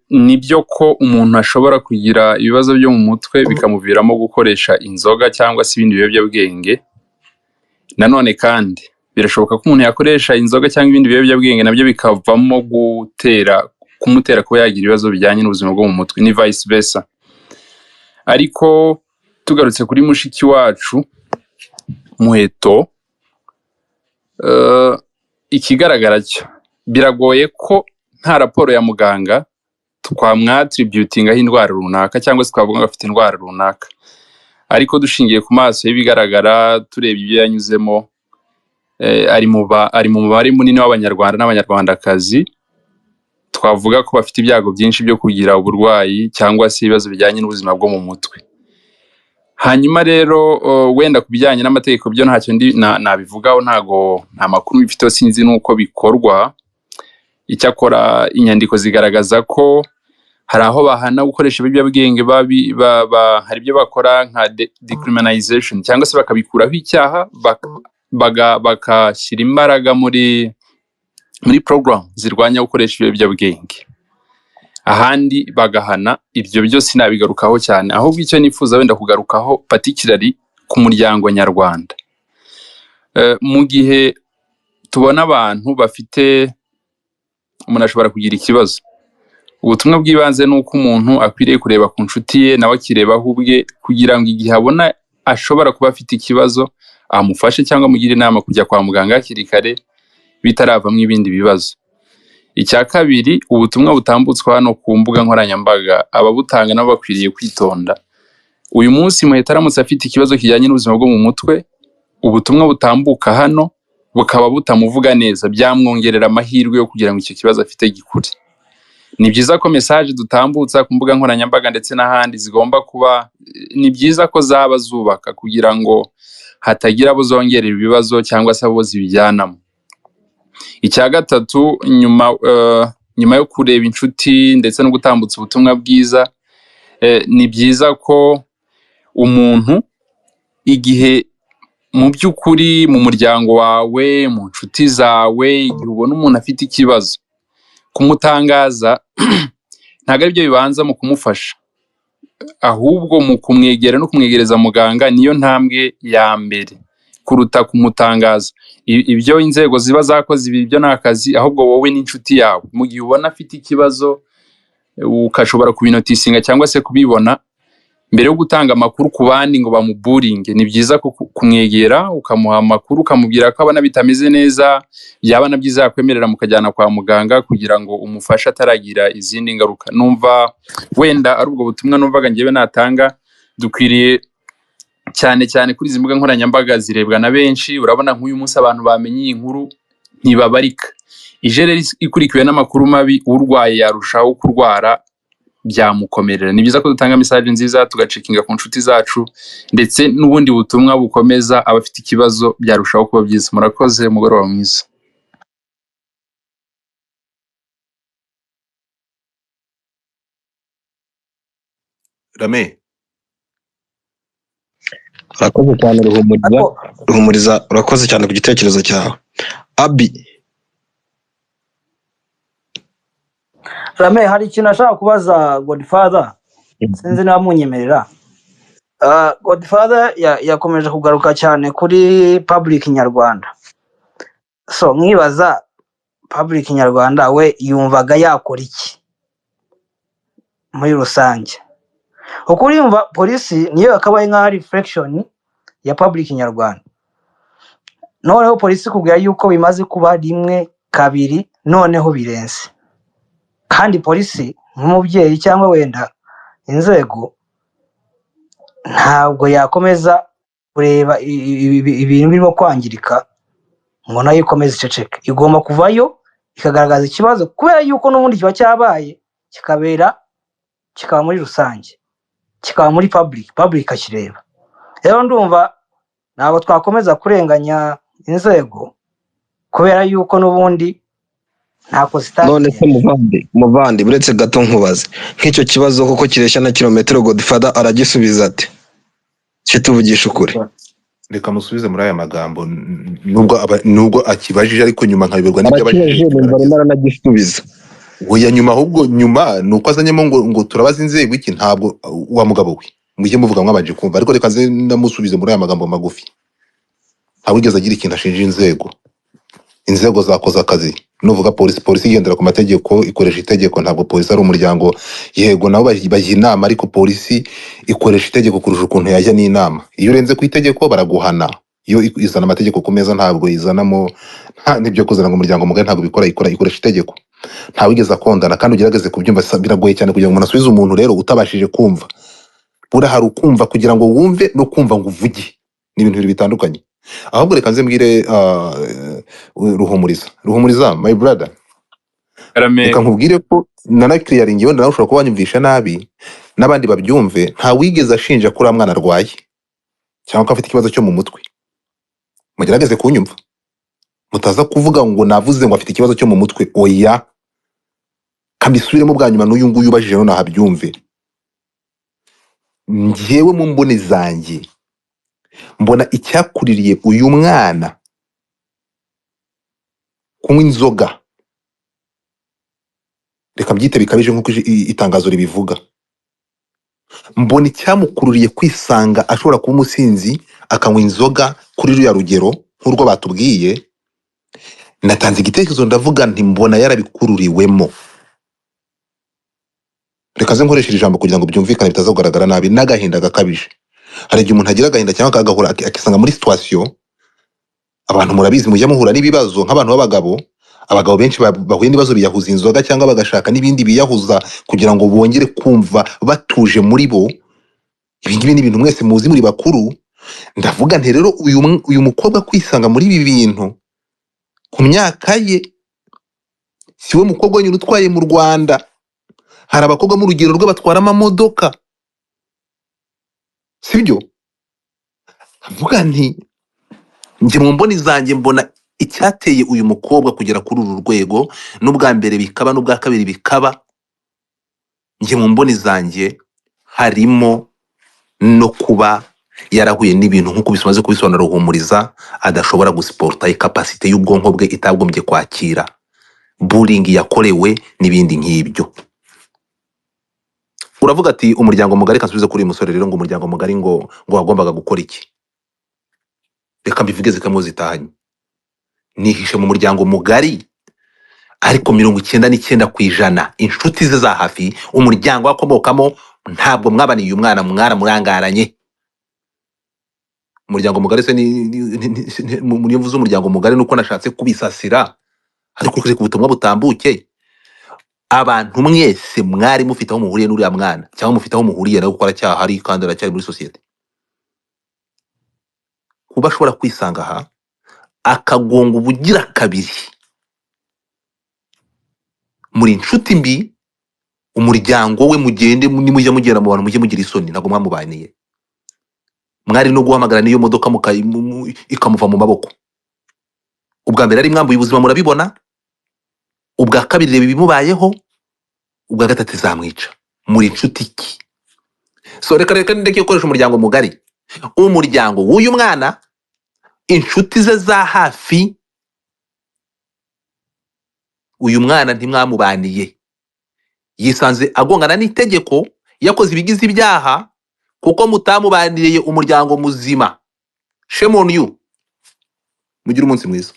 Nibyo ko umuntu ashobora kugira ibibazo byo mu mutwe bikamuviramo gukoresha inzoga cyangwa se ibindi biyobyabwenge. Nanone kandi birashoboka ko umuntu yakoresha inzoga cyangwa ibindi biyobyabwenge nabyo bikavamo kumutera kuba yagira ibibazo bijyanye n'ubuzima bwo mu mutwe, ni vice versa. Ariko tugarutse kuri mushiki wacu Muheto, ikigaragara cyo biragoye ko nta raporo ya muganga twamwatributingaho indwara runaka cyangwa se twavuga ngo afite indwara runaka. Ariko dushingiye ku maso y'ibigaragara, turebye ibyo yanyuzemo, ari mu mubare munini w'abanyarwanda n'abanyarwandakazi twavuga ko bafite ibyago byinshi byo kugira uburwayi cyangwa se ibibazo bijyanye n'ubuzima bwo mu mutwe. Hanyuma rero wenda ku bijyanye n'amategeko byo ntacyo nabivugaho, nta makuru bifite, sinzi nuko bikorwa. Icyakora inyandiko zigaragaza ko hari aho bahana gukoresha ibiyobyabwenge, hari ibyo bakora nka decriminalization cyangwa se bakabikuraho icyaha, bakashyira imbaraga muri program zirwanya gukoresha ibiyobyabwenge. Ahandi bagahana ibyo byose nabigarukaho cyane, ahubwo icyo nifuza wenda kugarukaho particularly ku muryango nyarwanda. Mu gihe tubona abantu bafite, umuntu ashobora kugira ikibazo, ubutumwa bw'ibanze ni uko umuntu akwiriye kureba ku nshuti ye nawe akirebaho ubwe, kugira ngo igihe abona ashobora kuba afite ikibazo amufashe cyangwa amugire inama kujya kwa muganga hakiri kare bitaravamo ibindi bibazo. Icya kabiri, ubutumwa butambutswa hano ku mbuga nkoranyambaga, ababutanga nabo bakwiriye kwitonda. Uyu munsi Muheto aramutse afite ikibazo kijyanye n'ubuzima bwo mu mutwe, ubutumwa butambuka hano bukaba butamuvuga neza, byamwongerera amahirwe yo kugira ngo icyo kibazo afite gikure. Ni byiza ko message dutambutsa ku mbuga nkoranyambaga ndetse n'ahandi zigomba kuba, ni byiza ko zaba zubaka kugira ngo hatagira abo zongerera ibibazo cyangwa se abo zibijyanamo. Icya gatatu, nyuma yo kureba inshuti ndetse no gutambutsa ubutumwa bwiza, ni byiza ko umuntu igihe mu by'ukuri mu muryango wawe, mu nshuti zawe, igihe ubona umuntu afite ikibazo, kumutangaza ntabwo ari byo bibanza mu kumufasha, ahubwo mu kumwegera no kumwegereza muganga niyo ntambwe ya mbere kuruta kumutangaza. Ibyo inzego ziba zakoze ibyo ni akazi, ahubwo wowe n'inshuti yawe mu gihe ubona afite ikibazo ukashobora kubinotisinga cyangwa se kubibona, mbere yo gutanga amakuru ku bandi ngo bamuburinge, ni byiza kumwegera ukamuha amakuru, ukamubwira ko abana bitameze neza, byaba na byiza yakwemerera mukajyana kwa muganga kugira ngo umufashe ataragira izindi ngaruka. Numva wenda ari ubwo butumwa numvaga ngewe natanga. Dukwiriye cyane cyane kuri izi mbuga nkoranyambaga zirebwa na benshi. Urabona nk'uyu munsi abantu bamenye iyi nkuru ntibabarika, ije rero ikurikiwe n'amakuru mabi, urwaye yarushaho kurwara byamukomerera. Ni byiza ko dutanga message nziza, tugacekinga ku nshuti zacu, ndetse n'ubundi butumwa bukomeza abafite ikibazo byarushaho kuba byiza. Murakoze, mugoroba mwiza. Rame, urakoze cyane Ruhumuriza, urakoze cyane ku gitekerezo cyawe. Abi, Rame, hari ikintu ashaka kubaza Godfather. sinzi niba munyemerera. Godfather yakomeje kugaruka cyane kuri public nyarwanda. So mwibaza public nyarwanda we yumvaga yakora iki muri rusange? Uko yumva polisi niyo yakabaye nka reflection ya public nyarwanda. Noneho polisi kubwira yuko bimaze kuba rimwe kabiri noneho birenze, kandi polisi nk'umubyeyi cyangwa wenda inzego ntabwo yakomeza kureba ibintu birimo kwangirika ngo nayo ikomeze iceceke. Igomba kuvayo ikagaragaza ikibazo, kubera yuko n'ubundi kiba cyabaye kikaba muri rusange, kikaba muri public akireba. Rero ndumva ntabwo twakomeza kurenganya inzego kubera yuko n'ubundi ntako none se zitagiye. muvandi buretse gato nkubaze nk'icyo kibazo koko kireshya na kilometero Godfather aragisubiza ati kituvugisha ukuri? reka musubize muri aya magambo nubwo akibajije ariko nyuma nkabiberwa n'ibyo abajije. Barimo aranagisubiza. Oya nyuma, ahubwo nyuma nuko azanyemo ngo turabaza inzego iki. Ntabwo wa mugabo we mujye muvuga mwabanje kumva, ariko reka nze ndamusubize muri aya magambo magufi. Ntawigeze agira ikintu ashinja inzego. Inzego zakoze akazi. Nuvuga polisi igendera ku mategeko, ikoresha itegeko. Ntabwo polisi ari umuryango. Yego nabo bajya inama, ariko polisi ikoresha itegeko kurusha ukuntu yajya n'inama. Iyo urenze ku itegeko baraguhana. Iyo izana amategeko ku meza ntabwo izanamo n'ibyo kuzana ngo umuryango mugari, ntabwo ikoresha itegeko. Ntawigeze akondana, kandi ugerageze kubyumva biragoye cyane kugira ngo umuntu asubize umuntu rero utabashije kumva. Bura hari ukumva kugira ngo wumve no kumva ngo uvuge, ni ibintu bibiri bitandukanye. Ahubwo reka nze mbwire Ruhumuriza my brother, reka nkubwire ko nanakiriyaringi wenda nawe ushobora kuba wanyumvisha nabi n'abandi babyumve. Nta wigeze ashinja ko uriya mwana arwaye cyangwa ko afite ikibazo cyo mu mutwe. Mugerageze kunyumva, mutaza kuvuga ngo navuze ngo afite ikibazo cyo mu mutwe. Oya, kabisubiremo bwa nyuma n'uyu nguyu ubajije none ahabyumve. Njyewe mu mboni zanjye mbona icyakuririye uyu mwana kunywa inzoga, reka mbyite bikabije nk'uko itangazo ribivuga. Mbona icyamukururiye kwisanga ashobora kuba umusinzi akanywa inzoga kuri ruriya rugero nk'urwo batubwiye. Natanze igitekerezo ndavuga nti mbona yarabikururiwemo. Reka ze nkoresheje ijambo kugira ngo byumvikane bitaza kugaragara nabi. N'agahinda gakabije. Hari igihe umuntu agira agahinda cyangwa akagahura akisanga muri situation. Abantu murabizi mujya muhura n'ibibazo nk'abantu b'abagabo. Abagabo benshi bahuye n'ibibazo biyahuza inzoga cyangwa bagashaka n'ibindi biyahuza kugira ngo bongere kumva batuje muri bo. Ibi ngibi ni ibintu mwese muzi muri bakuru. Ndavuga nti rero uyu mukobwa kwisanga muri ibi bintu ku myaka ye, siwe mukobwa wenyine utwaye mu Rwanda. Hari abakobwa mu rugero rwe batwara amamodoka, sibyo? Avuga nti njye mu mboni zanjye mbona icyateye uyu mukobwa kugera kuri uru rwego, n'ubwa mbere bikaba n'ubwa kabiri bikaba. Njye mu mboni zanjye harimo no kuba yarahuye n'ibintu nk'uko bisomaze kubisobanura Ruhumuriza, adashobora gusiporta ikapasite y'ubwonko bwe itagombye kwakira bullying yakorewe n'ibindi nk'ibyo. Uravuga ati umuryango mugari, kansubize kuri uyu musore rero ngo umuryango mugari ngo wagombaga gukora iki? Reka mbivuge zikamwe zitahanye. Nihishe mu muryango mugari, ariko 99% inshuti ze za hafi, umuryango wakomokamo ntabwo mwabaniye umwana, mwaramurangaranye. Umuryango mugari se muri mvuze umuryango mugari nuko nashatse kubisasira, ariko kuri kubutumwa butambuke. Abantu mwese mwari mufite aho muhuriye n'uriya mwana, cyangwa mufite aho muhuriye no gukora cyaha hari kandi aracyari muri societe. Kuba ashobora kwisanga aha akagonga ubugira kabiri muri inshuti mbi, umuryango we mugende nimujya mugera mu bantu mujye mugira isoni, ntabwo mwamubaniye. Mwari no guhamagara niyo modoka ikamuva mu maboko. Ubwa mbere ari mwambuye ubuzima murabibona, ubwa kabiri reba ibimubayeho, ubwa gatatu zamwica. Muri inshuti ki? So reka ndeke gukoresha umuryango mugari. Umuryango w'uyu mwana, inshuti ze za hafi, uyu mwana ntimwamubaniye. Yisanze agongana n'itegeko, yakoze ibigize ibyaha kuko mutamubaniriye umuryango muzima. Shame on you. Mugire umunsi mwiza.